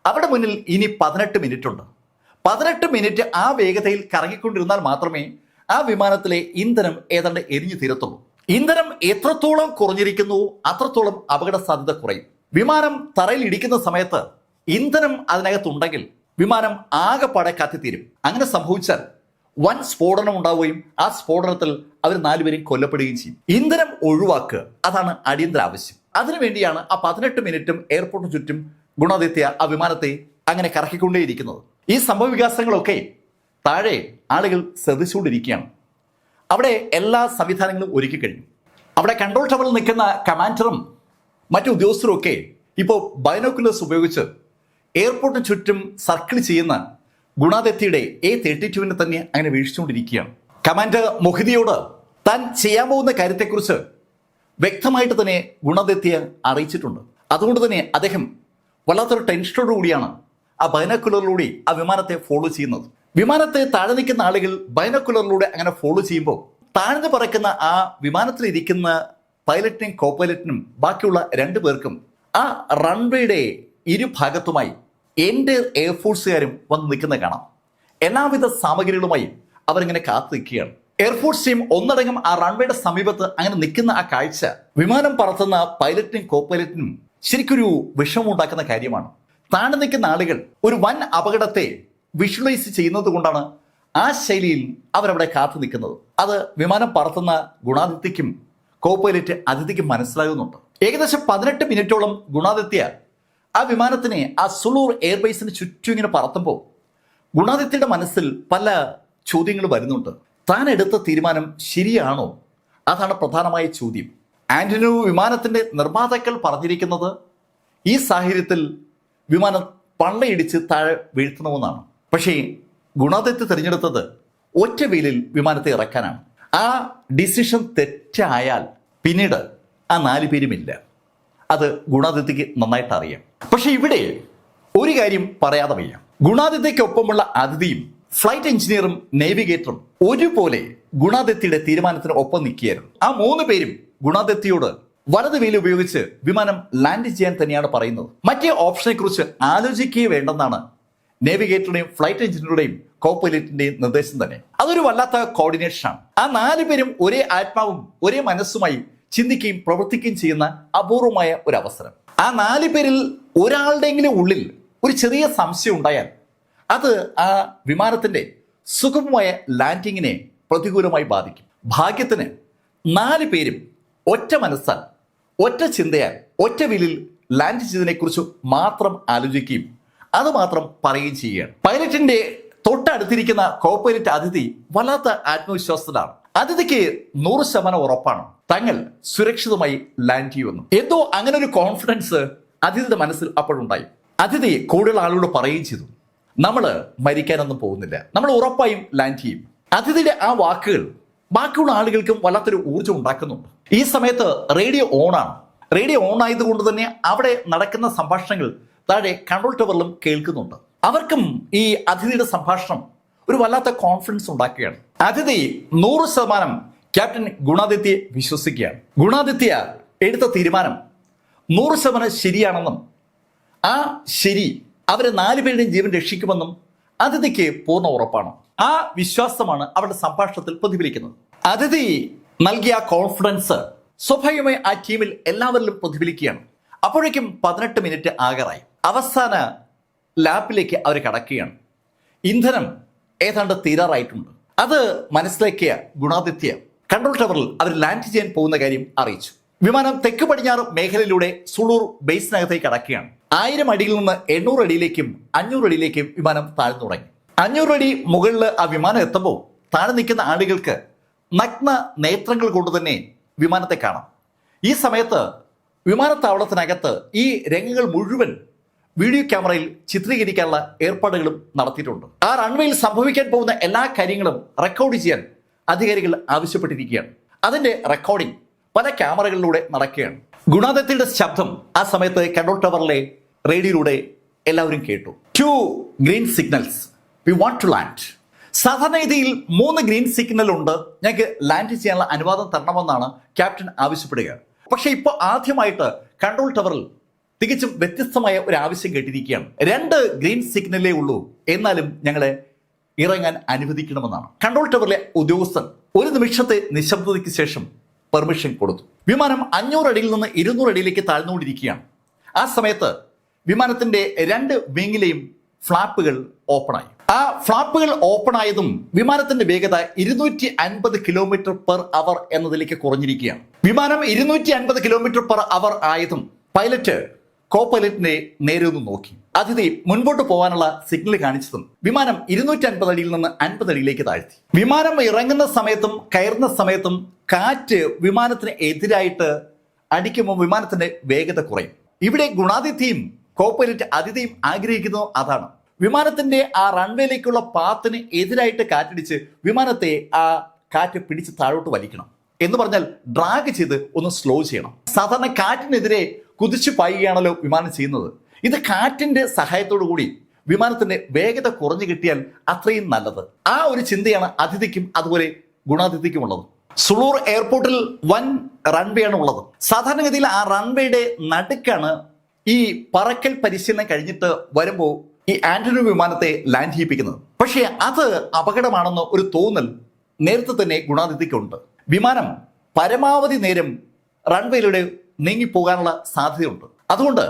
അവിടെ മുന്നിൽ ഇനി 18 മിനിറ്റ് ഉണ്ട്. 18 മിനിറ്റ് ആ വേഗതയിൽ കറങ്ങിക്കൊണ്ടിരുന്നാൽ മാത്രമേ ആ വിമാനത്തിലെ ഇന്ധനം ഏതാണ്ട് എരിഞ്ഞു തീരത്തുള്ളൂ. ഇന്ധനം എത്രത്തോളം കുറഞ്ഞിരിക്കുന്നു അത്രത്തോളം അപകട സാധ്യത കുറയും. വിമാനം തറയിൽ ഇടിക്കുന്ന സമയത്ത് ഇന്ധനം അതിനകത്തുണ്ടെങ്കിൽ വിമാനം ആകെപ്പാടെ കത്തിത്തീരും. അങ്ങനെ സംഭവിച്ചാൽ വൻ സ്ഫോടനം ഉണ്ടാവുകയും ആ സ്ഫോടനത്തിൽ അവർ 4 പേരും കൊല്ലപ്പെടുകയും ചെയ്യും. ഇന്ധനം ഒഴിവാക്കുക, അതാണ് അടിയന്തര ആവശ്യം. അതിനുവേണ്ടിയാണ് ആ 18 മിനിറ്റും എയർപോർട്ടിന് ചുറ്റും ഗുണാദിത്യ ആ വിമാനത്തെ അങ്ങനെ കറക്കിക്കൊണ്ടേയിരിക്കുന്നത്. ഈ സംഭവ വികാസങ്ങളൊക്കെ താഴെ ആളുകൾ ശ്രദ്ധിച്ചുകൊണ്ടിരിക്കുകയാണ്. അവിടെ എല്ലാ സംവിധാനങ്ങളും ഒരുക്കി കഴിഞ്ഞു. അവിടെ കൺട്രോൾ ടവറിൽ നിൽക്കുന്ന കമാൻഡറും മറ്റു ഉദ്യോഗസ്ഥരും ഒക്കെ ഇപ്പോൾ ബൈനോക്കുലേഴ്സ് ഉപയോഗിച്ച് എയർപോർട്ടിന് ചുറ്റും സർക്കിൾ ചെയ്യുന്ന ഗുണാദിത്യയുടെ A32 തന്നെ അങ്ങനെ വീഴ്ചച്ചുകൊണ്ടിരിക്കുകയാണ്. കമാൻഡർ മൊഹിദിയോട് താൻ ചെയ്യാൻ പോകുന്ന കാര്യത്തെക്കുറിച്ച് വ്യക്തമായിട്ട് തന്നെ ഗുണാദിത്യ അറിയിച്ചിട്ടുണ്ട്. അതുകൊണ്ട് തന്നെ അദ്ദേഹം വല്ലാത്തൊരു ടെൻഷനോടുകൂടിയാണ് ആ ബൈനോക്കുലറിലൂടെ ആ വിമാനത്തെ ഫോളോ ചെയ്യുന്നത്. വിമാനത്തെ താഴെ നിൽക്കുന്ന ആളുകൾ ബൈനോക്കുലറിലൂടെ അങ്ങനെ ഫോളോ ചെയ്യുമ്പോൾ താഴ്ന്നു പറക്കുന്ന ആ വിമാനത്തിലിരിക്കുന്ന പൈലറ്റിനും കോ പൈലറ്റിനും ബാക്കിയുള്ള 2 പേർക്കും ആ റൺവേയുടെ ഇരുഭാഗത്തുമായി എൻ്റെ എയർഫോഴ്സുകാരും വന്ന് നിൽക്കുന്നത് കാണാം. എല്ലാവിധ സാമഗ്രികളുമായി അവരിങ്ങനെ കാത്തു നിൽക്കുകയാണ്. എയർഫോഴ്സ് ടീം ഒന്നടങ്കം ആ റൺവേയുടെ സമീപത്ത് അങ്ങനെ നിൽക്കുന്ന ആ കാഴ്ച വിമാനം പറത്തുന്ന പൈലറ്റിനും കോ പൈലറ്റിനും ശരിക്കൊരു വിഷമമുണ്ടാക്കുന്ന കാര്യമാണ്. താഴെ നിൽക്കുന്ന ആളുകൾ ഒരു വൻ അപകടത്തെ വിഷ്വലൈസ് ചെയ്യുന്നത് കൊണ്ടാണ് ആ ശൈലിയിൽ അവരവിടെ കാത്തു നിൽക്കുന്നത്. അത് വിമാനം പറത്തുന്ന ഗുണാദിത്യക്കും കോ പൈലറ്റ് അതിഥിക്കും മനസ്സിലാകുന്നുണ്ട്. ഏകദേശം 18 മിനിറ്റോളം ഗുണാദിത്യ ആ വിമാനത്തിനെ ആ സുളൂർ എയർബേസിന് ചുറ്റും ഇങ്ങനെ പറത്തുമ്പോൾ ഗുണാദിത്യയുടെ മനസ്സിൽ പല ചോദ്യങ്ങൾ വരുന്നുണ്ട്. താൻ എടുത്ത തീരുമാനം ശരിയാണോ? അതാണ് പ്രധാനമായ ചോദ്യം. ആന്റനോവ് വിമാനത്തിന്റെ നിർമ്മാതാക്കൾ പറഞ്ഞിരിക്കുന്നത് ഈ സാഹചര്യത്തിൽ വിമാനം പള്ളയിടിച്ച് താഴെ വീഴ്ത്തണമെന്നാണ്. പക്ഷേ ഗുണാദിത്യ തിരഞ്ഞെടുത്തത് ഒറ്റ വെയിലിൽ വിമാനത്തെ ഇറക്കാനാണ്. ആ ഡിസിഷൻ തെറ്റായാൽ പിന്നീട് ആ 4 പേരുമില്ല. അത് ഗുണാദിത്യക്ക് നന്നായിട്ട് അറിയാം. പക്ഷെ ഇവിടെ ഒരു കാര്യം പറയാതെ വയ്യ. ഗുണാദിത്യക്കൊപ്പമുള്ള അതിഥിയും ഫ്ലൈറ്റ് എഞ്ചിനീയറും നേവിഗേറ്ററും ഒരുപോലെ ഗുണാദിത്യയുടെ തീരുമാനത്തിന് ഒപ്പം നിൽക്കുകയായിരുന്നു. ആ 3 പേരും ഗുണാദിത്യയോട് വലത് വെയിൽ ഉപയോഗിച്ച് വിമാനം ലാൻഡ് ചെയ്യാൻ തന്നെയാണ് പറയുന്നത്. മറ്റേ ഓപ്ഷനെ കുറിച്ച് ആലോചിക്കുകയേ വേണ്ടെന്നാണ് നേവിഗേറ്ററുടെയും ഫ്ലൈറ്റ് എഞ്ചിനീയറുടെയും കോ പൈലറ്റിന്റെയും നിർദ്ദേശം തന്നെ. അതൊരു വല്ലാത്ത കോർഡിനേഷനാണ്. ആ 4 പേരും ഒരേ ആത്മാവും ഒരേ മനസ്സുമായി ചിന്തിക്കുകയും പ്രവർത്തിക്കുകയും ചെയ്യുന്ന അപൂർവമായ ഒരു അവസരം. ആ 4 പേരിൽ ഒരാളുടെയെങ്കിലും ഉള്ളിൽ ഒരു ചെറിയ സംശയം ഉണ്ടായാൽ അത് ആ വിമാനത്തിന്റെ സുഗമമായ ലാൻഡിങ്ങിനെ പ്രതികൂലമായി ബാധിക്കും. ഭാഗ്യത്തിന് 4 പേരും ഒറ്റ മനസ്സാൽ ഒറ്റ ചിന്തയാൽ ഒറ്റ വീലിൽ ലാൻഡ് ചെയ്തതിനെക്കുറിച്ച് മാത്രം ആലോചിക്കുകയും അത് മാത്രം പറയുകയും ചെയ്യുകയാണ്. പൈലറ്റിന്റെ തൊട്ടടുത്തിരിക്കുന്ന കോ പൈലറ്റ് അതിഥി വല്ലാത്ത ആത്മവിശ്വാസത്തിലാണ്. അതിഥിക്ക് 100% ഉറപ്പാണ് തങ്ങൾ സുരക്ഷിതമായി ലാൻഡ് ചെയ്യുമെന്നും. എന്തോ അങ്ങനെ ഒരു കോൺഫിഡൻസ് അതിഥിയുടെ മനസ്സിൽ അപ്പോഴുണ്ടായി. അതിഥി കൂടുതൽ ആളോട് പറയുകയും ചെയ്തു, നമ്മൾ മരിക്കാനൊന്നും പോകുന്നില്ല, നമ്മൾ ഉറപ്പായും ലാൻഡ് ചെയ്യും. അതിഥിയുടെ ആ വാക്കുകൾ ബാക്കിയുള്ള ആളുകൾക്കും വല്ലാത്തൊരു ഊർജ്ജം ഉണ്ടാക്കുന്നുണ്ട്. ഈ സമയത്ത് റേഡിയോ ഓണാണ്. റേഡിയോ ഓൺ ആയതുകൊണ്ട് തന്നെ അവിടെ നടക്കുന്ന സംഭാഷണങ്ങൾ താഴെ കൺട്രോൾ ടവറിലും കേൾക്കുന്നുണ്ട്. അവർക്കും ഈ അതിഥിയുടെ സംഭാഷണം ഒരു വല്ലാത്ത കോൺഫിഡൻസ് ഉണ്ടാക്കുകയാണ്. അതിഥി 100% ക്യാപ്റ്റൻ ഗുണാദിത്യയെ വിശ്വസിക്കുകയാണ്. ഗുണാദിത്യ എടുത്ത തീരുമാനം 100% ശരിയാണെന്നും ആ ശരി അവരെ 4 പേരുടെയും ജീവൻ രക്ഷിക്കുമെന്നും അതിഥിക്ക് പൂർണ്ണ ഉറപ്പാണ്. ആ വിശ്വാസമാണ് അവരുടെ സംഭാഷണത്തിൽ പ്രതിഫലിക്കുന്നത്. അതിഥി നൽകിയ കോൺഫിഡൻസ് സ്വാഭാവികമായി ആ ടീമിൽ എല്ലാവരിലും പ്രതിഫലിക്കുകയാണ്. അപ്പോഴേക്കും 18 മിനിറ്റ് ആകാറായി. അവസാന ലാപ്പിലേക്ക് അവർ കടക്കുകയാണ്. ഇന്ധനം ഏതാണ്ട് തീരാറായിട്ടുണ്ട്. അത് മനസ്സിലാക്കിയ ഗുണാദിത്യ കൺട്രോൾ ടവറിൽ അവർ ലാൻഡ് ചെയ്യാൻ പോകുന്ന കാര്യം അറിയിച്ചു. വിമാനം തെക്ക് പടിഞ്ഞാറ് മേഖലയിലൂടെ സുളൂർ ബേസിനകത്തേക്ക് കടക്കുകയാണ്. 1000 അടിയിൽ നിന്ന് 800 അടിയിലേക്കും 500 അടിയിലേക്കും വിമാനം താഴ്ന്നു തുടങ്ങി. 500 അടി മുകളിൽ ആ വിമാനം എത്തുമ്പോൾ താഴെ നിൽക്കുന്ന ആളുകൾക്ക് നഗ്ന നേത്രങ്ങൾ കൊണ്ട് തന്നെ വിമാനത്തെ കാണാം. ഈ സമയത്ത് വിമാനത്താവളത്തിനകത്ത് ഈ രംഗങ്ങൾ മുഴുവൻ വീഡിയോ ക്യാമറയിൽ ചിത്രീകരിക്കാനുള്ള ഏർപ്പാടുകളും നടത്തിയിട്ടുണ്ട്. ആ റൺവേയിൽ സംഭവിക്കാൻ പോകുന്ന എല്ലാ കാര്യങ്ങളും റെക്കോർഡ് ചെയ്യാൻ അധികാരികൾ ആവശ്യപ്പെട്ടിരിക്കുകയാണ്. അതിന്റെ റെക്കോർഡിംഗ് പല ക്യാമറകളിലൂടെ നടക്കുകയാണ്. ഗുണാദിത്യയുടെ ശബ്ദം ആ സമയത്ത് കൺട്രോൾ ടവറിലെ റേഡിയോയിലൂടെ എല്ലാവരും കേട്ടു. 2 green signals, we want to land. സാധാരണഗതിയിൽ 3 ഗ്രീൻ സിഗ്നൽ ഉണ്ട്, ഞങ്ങൾക്ക് ലാൻഡ് ചെയ്യാനുള്ള അനുവാദം തരണമെന്നാണ് ക്യാപ്റ്റൻ ആവശ്യപ്പെടുക. പക്ഷെ ഇപ്പോൾ ആദ്യമായിട്ട് കൺട്രോൾ ടവറിൽ തികച്ചും വ്യത്യസ്തമായ ഒരു ആവശ്യം കേട്ടിരിക്കുകയാണ്. 2 ഗ്രീൻ സിഗ്നലേ ഉള്ളൂ, എന്നാലും ഞങ്ങളെ ഇറങ്ങാൻ അനുവദിക്കണമെന്നാണ്. കൺട്രോൾ ടവറിലെ ഉദ്യോഗസ്ഥൻ ഒരു നിമിഷത്തെ നിശബ്ദതയ്ക്ക് ശേഷം പെർമിഷൻ കൊടുത്തു. വിമാനം 500 അടിയിൽ നിന്ന് 200 അടിയിലേക്ക് താഴ്ന്നുകൊണ്ടിരിക്കുകയാണ്. ആ സമയത്ത് വിമാനത്തിന്റെ 2 വിങ്ങിലെയും ഫ്ലാപ്പുകൾ ഓപ്പണായി. ആ ഫ്ലാപ്പുകൾ ഓപ്പൺ ആയതും വിമാനത്തിന്റെ വേഗത 250 km/h എന്നതിലേക്ക് കുറഞ്ഞിരിക്കുകയാണ്. വിമാനം 250 km/h ആയതും പൈലറ്റ് കോ-പൈലറ്റിനെ നേരെ ഒന്ന് നോക്കി. അതിഥി മുൻപോട്ട് പോകാനുള്ള സിഗ്നൽ കാണിച്ചതും വിമാനം 250 അടിയിൽ നിന്ന് 50 അടിയിലേക്ക് താഴ്ത്തി. വിമാനം ഇറങ്ങുന്ന സമയത്തും കയറുന്ന സമയത്തും കാറ്റ് വിമാനത്തിന് എതിരായിട്ട് അടിക്കുമ്പോൾ വിമാനത്തിന്റെ വേഗത കുറയും. ഇവിടെ ഗുണാതിഥിയും കോ-പൈലറ്റ് അതിഥിയും ആഗ്രഹിക്കുന്നത് അതാണ്. വിമാനത്തിന്റെ ആ റൺവേയിലേക്കുള്ള പാത്തിന് എതിരായിട്ട് കാറ്റടിച്ച് വിമാനത്തെ ആ കാറ്റ് പിടിച്ച് താഴോട്ട് വലിക്കണം. എന്ന് പറഞ്ഞാൽ ഡ്രാഗ് ചെയ്ത് ഒന്ന് സ്ലോ ചെയ്യണം. സാധാരണ കാറ്റിനെതിരെ കുതിച്ചു പായുകയാണല്ലോ വിമാനം ചെയ്യുന്നത്. ഇത് കാറ്റിന്റെ സഹായത്തോടു കൂടി വിമാനത്തിന്റെ വേഗത കുറഞ്ഞു കിട്ടിയാൽ അത്രയും നല്ലത്. ആ ഒരു ചിന്തയാണ് അതിഥിക്കും അതുപോലെ ഗുണാതിഥിക്കും ഉള്ളത്. സുളൂർ എയർപോർട്ടിൽ വൻ റൺവേ ആണ് ഉള്ളത്. സാധാരണഗതിയിൽ ആ റൺവേയുടെ നടുക്കാണ് ഈ പറക്കൽ പരിശീലനം കഴിഞ്ഞിട്ട് വരുമ്പോൾ ഈ ആന്റണോ വിമാനത്തെ ലാൻഡ് ചെയ്യിപ്പിക്കുന്നത്. പക്ഷേ അത് അപകടമാണെന്ന് ഒരു തോന്നൽ നേരത്തെ തന്നെ ഗുണാതിഥിക്കുണ്ട്. വിമാനം പരമാവധി നേരം റൺവേയിലൂടെ നീങ്ങിപ്പോകാനുള്ള സാധ്യതയുണ്ട്. അതുകൊണ്ട്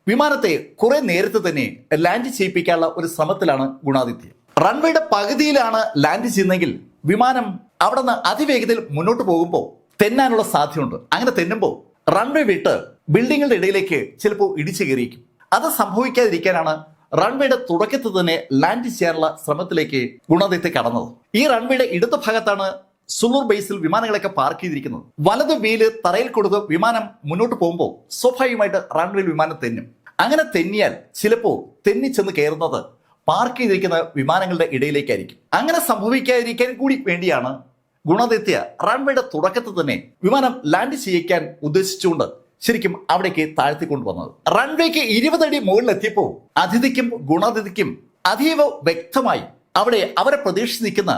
വിമാനത്തെ കുറെ നേരത്തെ തന്നെ ലാൻഡ് ചെയ്യിപ്പിക്കാനുള്ള ഒരു ശ്രമത്തിലാണ് ഗുണാതിഥ്യം. റൺവേയുടെ പകുതിയിലാണ് ലാൻഡ് ചെയ്യുന്നതെങ്കിൽ വിമാനം അവിടെ നിന്ന് അതിവേഗതയിൽ മുന്നോട്ട് പോകുമ്പോൾ തെന്നാനുള്ള സാധ്യതയുണ്ട്. അങ്ങനെ തെന്നുമ്പോൾ റൺവേ വിട്ട് ബിൽഡിങ്ങുകളുടെ ഇടയിലേക്ക് ചിലപ്പോൾ ഇടിച്ചു കയറിയിരിക്കും. അത് സംഭവിക്കാതിരിക്കാനാണ് റൺവേയുടെ തുടക്കത്തിൽ തന്നെ ലാൻഡ് ചെയ്യാനുള്ള ശ്രമത്തിലേക്ക് ഗുണാതിഥ്യ കടന്നത്. ഈ റൺവേയുടെ ഇടതു ഭാഗത്താണ് സുളൂർ ബേസിൽ വിമാനങ്ങളൊക്കെ പാർക്ക് ചെയ്തിരിക്കുന്നത്. വലത് വീല് തറയിൽ കൊടുത്ത് വിമാനം മുന്നോട്ട് പോകുമ്പോൾ സ്വാഭാവികമായിട്ട് റൺവേയിൽ വിമാനം തെന്നും. അങ്ങനെ തെന്നിയാൽ ചിലപ്പോൾ തെന്നിച്ചെന്ന് കയറുന്നത് പാർക്ക് ചെയ്തിരിക്കുന്ന വിമാനങ്ങളുടെ ഇടയിലേക്കായിരിക്കും. അങ്ങനെ സംഭവിക്കാതിരിക്കാൻ കൂടി വേണ്ടിയാണ് ഗുണാതിഥ്യ റൺവേയുടെ തുടക്കത്തിൽ തന്നെ വിമാനം ലാൻഡ് ചെയ്യിക്കാൻ ഉദ്ദേശിച്ചുകൊണ്ട് ശരിക്കും അവിടേക്ക് താഴ്ത്തിക്കൊണ്ടുവന്നത്. റൺവേക്ക് 20 അടി മുകളിലെത്തിയപ്പോൾ അതിഥിക്കും ഗുണാതിഥിക്കും അതീവ വ്യക്തമായി അവിടെ അവരെ പ്രതീക്ഷിച്ച് നിൽക്കുന്ന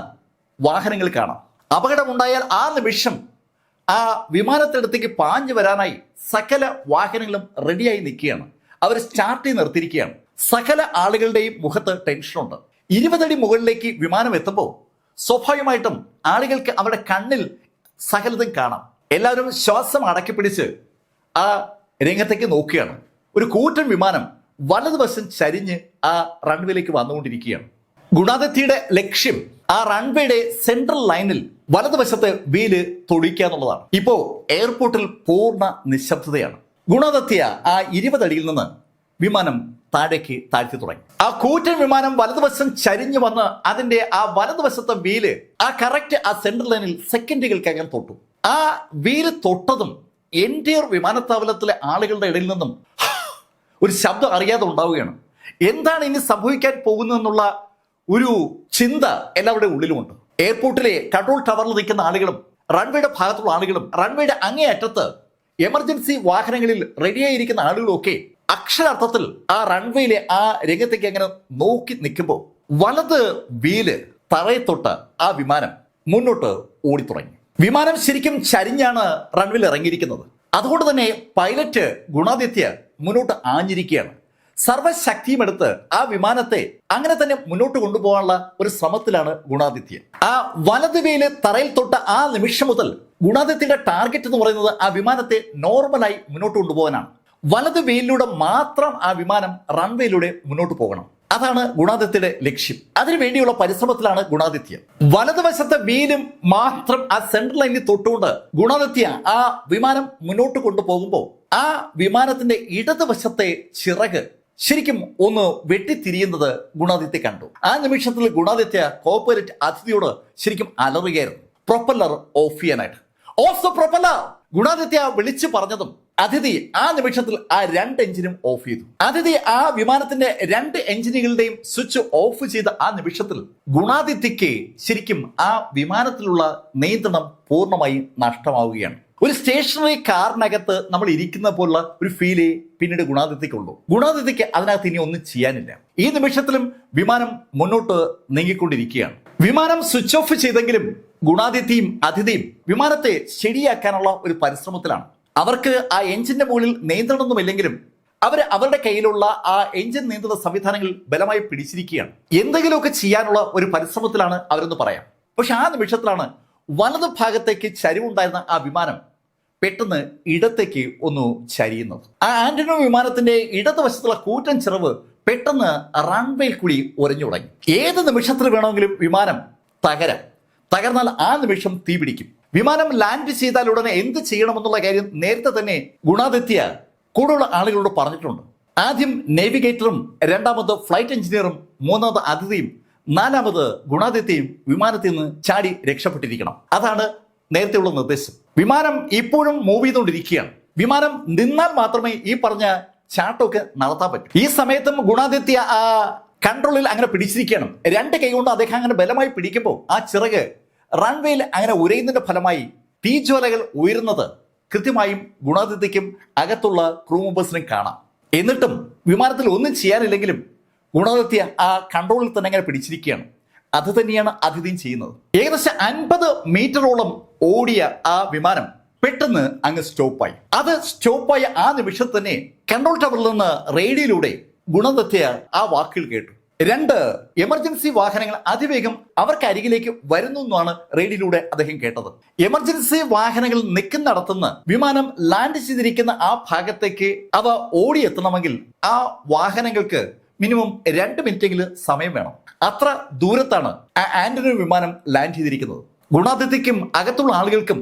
വാഹനങ്ങൾ കാണാം. അപകടമുണ്ടായാൽ ആ നിമിഷം ആ വിമാനത്തിനടുത്തേക്ക് പാഞ്ഞു വരാനായി സകല വാഹനങ്ങളും റെഡിയായി നിൽക്കുകയാണ്. അവർ സ്റ്റാർട്ട് ചെയ്ത് നിർത്തിയിരിക്കുകയാണ്. സകല ആളുകളുടെയും മുഖത്ത് ടെൻഷനുണ്ട്. 20 അടി മുകളിലേക്ക് വിമാനം എത്തുമ്പോൾ സ്വാഭാവികമായിട്ടും ആളുകൾക്ക് അവരുടെ കണ്ണിൽ സകലതും കാണാം. എല്ലാവരും ശ്വാസം അടക്കിപ്പിടിച്ച് ആ രംഗത്തേക്ക് നോക്കുകയാണ്. ഒരു കൂറ്റൻ വിമാനം വലതുവശം ചരിഞ്ഞ് ആ റൺവേയിലേക്ക് വന്നുകൊണ്ടിരിക്കുകയാണ്. ഗുണാതിഥിയുടെ ലക്ഷ്യം ആ റൺവേയുടെ സെൻട്രൽ ലൈനിൽ വലതുവശത്തെ വീല് തൊടിക്കുക എന്നുള്ളതാണ്. ഇപ്പോ എയർപോർട്ടിൽ പൂർണ്ണ നിശബ്ദതയാണ്. ഗുണാതിഥ്യ ആ 20 അടിയിൽ നിന്ന് വിമാനം താഴേക്ക് താഴ്ത്തി തുടങ്ങി. ആ കൂറ്റൻ വിമാനം വലതുവശം ചരിഞ്ഞു വന്ന് അതിന്റെ ആ വലതുവശത്തെ വീല് ആ കറക്റ്റ് ആ സെൻട്രൽ ലൈനിൽ സെക്കൻഡുകൾക്കകം തൊട്ടു. ആ വീല് തൊട്ടതും എൻറ്റയർ വിമാനത്താവളത്തിലെ ആളുകളുടെ ഇടയിൽ നിന്നും ഒരു ശബ്ദം അറിയാതെ ഉണ്ടാവുകയാണ്. എന്താണ് ഇനി സംഭവിക്കാൻ പോകുന്നതെന്നുള്ള ഒരു ചിന്ത എല്ലാവരുടെ ഉള്ളിലുമുണ്ട്. എയർപോർട്ടിലെ കൺട്രോൾ ടവറിൽ നിൽക്കുന്ന ആളുകളും റൺവേയുടെ ഭാഗത്തുള്ള ആളുകളും റൺവേയുടെ അങ്ങേയറ്റത്ത് എമർജൻസി വാഹനങ്ങളിൽ റെഡിയായിരിക്കുന്ന ആളുകളും ഒക്കെ അക്ഷരാർത്ഥത്തിൽ ആ റൺവേയിലെ ആ രംഗത്തേക്ക് അങ്ങനെ നോക്കി നിൽക്കുമ്പോൾ വലത് വീല് തറയെ തൊട്ട് ആ വിമാനം മുന്നോട്ട് ഓടിത്തുടങ്ങി. വിമാനം ശരിക്കും ചരിഞ്ഞാണ് റൺവേയിൽ ഇറങ്ങിയിരിക്കുന്നത്. അതുകൊണ്ട് തന്നെ പൈലറ്റ് ഗുണാതിഥ്യ മുന്നോട്ട് ആഞ്ഞിരിക്കുകയാണ്. സർവശക്തിയും എടുത്ത് ആ വിമാനത്തെ അങ്ങനെ തന്നെ മുന്നോട്ട് കൊണ്ടുപോകാനുള്ള ഒരു ശ്രമത്തിലാണ് ഗുണാതിഥ്യ. ആ വലത് വീല് തറയിൽ തൊട്ട ആ നിമിഷം മുതൽ ഗുണാതിഥ്യയുടെ ടാർഗറ്റ് എന്ന് പറയുന്നത് ആ വിമാനത്തെ നോർമലായി മുന്നോട്ട് കൊണ്ടുപോകാനാണ്. വലത് വീലിലൂടെ മാത്രം ആ വിമാനം റൺവേയിലൂടെ മുന്നോട്ട് പോകണം. അതാണ് ഗുണാതിഥ്യയുടെ ലക്ഷ്യം. അതിനുവേണ്ടിയുള്ള പരിശ്രമത്തിലാണ് ഗുണാതിഥ്യ. വലതുവശത്തെ വീലും മാത്രം ആ സെൻട്രൽ ലൈനിൽ തൊട്ടുകൊണ്ട് ഗുണാതിഥ്യ ആ വിമാനം മുന്നോട്ട് കൊണ്ടുപോകുമ്പോൾ ആ വിമാനത്തിന്റെ ഇടതുവശത്തെ ചിറക് ശരിക്കും ഒന്ന് വെട്ടിത്തിരിയുന്നത് ഗുണാതിഥ്യ കണ്ടു. ആ നിമിഷത്തിൽ ഗുണാതിഥ്യ കോർപ്പറേറ്റ് അതിഥിയോട് ശരിക്കും അലറുകയായിരുന്നു പ്രൊപ്പല്ലർ ഓഫ് ചെയ്യാനായിട്ട്. ഓഫ് ദ പ്രൊപ്പല്ലർ ഗുണാതിഥ്യ വിളിച്ചു പറഞ്ഞതും അതിഥി ആ നിമിഷത്തിൽ ആ 2 എഞ്ചിനും ഓഫ് ചെയ്തു. അതിഥി ആ വിമാനത്തിന്റെ 2 എഞ്ചിനുകളുടെയും സ്വിച്ച് ഓഫ് ചെയ്ത ആ നിമിഷത്തിൽ ഗുണാതിഥ്യക്ക് ശരിക്കും ആ വിമാനത്തിലുള്ള നിയന്ത്രണം പൂർണ്ണമായും നഷ്ടമാവുകയാണ്. ഒരു സ്റ്റേഷനറി കാറിനകത്ത് നമ്മൾ ഇരിക്കുന്ന പോലുള്ള ഒരു ഫീലേ പിന്നീട് ഗുണാദിത്യക്കുള്ളൂ. ഗുണാദിത്യക്ക് അതിനകത്ത് ഇനി ഒന്നും ചെയ്യാനില്ല. ഈ നിമിഷത്തിലും വിമാനം മുന്നോട്ട് നീങ്ങിക്കൊണ്ടിരിക്കുകയാണ്. വിമാനം സ്വിച്ച് ഓഫ് ചെയ്തെങ്കിലും ഗുണാദിത്യയും അതിഥിയും വിമാനത്തെ ശരിയാക്കാനുള്ള ഒരു പരിശ്രമത്തിലാണ്. അവർക്ക് ആ എഞ്ചിന്റെ മുകളിൽ നിയന്ത്രണമൊന്നുമില്ലെങ്കിലും അവരുടെ കയ്യിലുള്ള ആ എഞ്ചിൻ നിയന്ത്രണ സംവിധാനങ്ങൾ ബലമായി പിടിച്ചിരിക്കുകയാണ്. എന്തെങ്കിലുമൊക്കെ ചെയ്യാനുള്ള ഒരു പരിശ്രമത്തിലാണ് അവരെന്ന് പറയാം. പക്ഷെ ആ നിമിഷത്തിലാണ് വലതു ഭാഗത്തേക്ക് ചരിവുണ്ടായിരുന്ന ആ വിമാനം പെട്ടെന്ന് ഇടത്തേക്ക് ഒന്ന് ചരിയുന്നത്. ആ ആന്റണോ വിമാനത്തിന്റെ ഇടതുവശത്തുള്ള കൂറ്റൻ ചിറവ് പെട്ടെന്ന് റൺവേയിൽ കൂടി ഉരഞ്ഞു തുടങ്ങി. ഏത് നിമിഷത്തിൽ വേണമെങ്കിലും വിമാനം തകർന്നാൽ ആ നിമിഷം തീ പിടിക്കും. വിമാനം ലാൻഡ് ചെയ്താൽ ഉടനെ എന്ത് ചെയ്യണമെന്നുള്ള കാര്യം നേരത്തെ തന്നെ ഗുണാദിത്യ കൂടുതലുള്ള ആളുകളോട് പറഞ്ഞിട്ടുണ്ട്. ആദ്യം നേവിഗേറ്ററും, രണ്ടാമത് ഫ്ലൈറ്റ് എഞ്ചിനീയറും, മൂന്നാമത് അതിഥിയും, നാലാമത് ഗുണാദിത്യയും വിമാനത്തിൽ നിന്ന് ചാടി രക്ഷപ്പെട്ടിരിക്കണം. അതാണ് നേരത്തെയുള്ള നിർദ്ദേശം. വിമാനം ഇപ്പോഴും മൂവ് ചെയ്തുകൊണ്ടിരിക്കുകയാണ്. വിമാനം നിന്നാൽ മാത്രമേ ഈ പറഞ്ഞ ചാട്ടമൊക്കെ നടത്താൻ പറ്റൂ. ഈ സമയത്തും ഗുണാദിത്യ ആ കൺട്രോളിൽ അങ്ങനെ പിടിച്ചിരിക്കണം. രണ്ട് കൈ കൊണ്ട് അദ്ദേഹം അങ്ങനെ ബലമായി പിടിക്കുമ്പോൾ ആ ചിറക് റൺവേയിൽ അങ്ങനെ ഉരയുന്നതിന്റെ ഫലമായി തീജ്വാലകൾ ഉയരുന്നത് കൃത്യമായും ഗുണാദിത്യക്കും അകത്തുള്ള ക്രൂ മെമ്പേഴ്സിനും കാണാം. എന്നിട്ടും വിമാനത്തിൽ ഒന്നും ചെയ്യാനില്ലെങ്കിലും ഗുണാദിത്യ ആ കൺട്രോളിൽ തന്നെ അങ്ങനെ പിടിച്ചിരിക്കുകയാണ്. അത് തന്നെയാണ് അതിഥിയും ചെയ്യുന്നത്. ഏകദേശം 50 മീറ്ററോളം ഓടിയ ആ വിമാനം പെട്ടെന്ന് അങ്ങ് സ്റ്റോപ്പായി. അത് സ്റ്റോപ്പായ ആ നിമിഷത്തിൽ തന്നെ കൺട്രോൾ ടവറിൽ നിന്ന് റേഡിയോയിലൂടെ ഗുണദത്യ ആ വാക്കുകൾ കേട്ടു. 2 എമർജൻസി വാഹനങ്ങൾ അതിവേഗം അവർക്ക് അരികിലേക്ക് വരുന്നു എന്നാണ് റേഡിയോയിലൂടെ അദ്ദേഹം കേട്ടത്. എമർജൻസി വാഹനങ്ങൾ നിൽക്കുന്നിടത്തുനിന്ന് വിമാനം ലാൻഡ് ചെയ്തിരിക്കുന്ന ആ ഭാഗത്തേക്ക് അവ ഓടിയെത്തണമെങ്കിൽ ആ വാഹനങ്ങൾക്ക് മിനിമം 2 മിനിറ്റെങ്കിലും സമയം വേണം. അത്ര ദൂരത്താണ് ആ ആന്റണോ വിമാനം ലാൻഡ് ചെയ്തിരിക്കുന്നത്. ഗുണാദിത്യക്കും അകത്തുള്ള ആളുകൾക്കും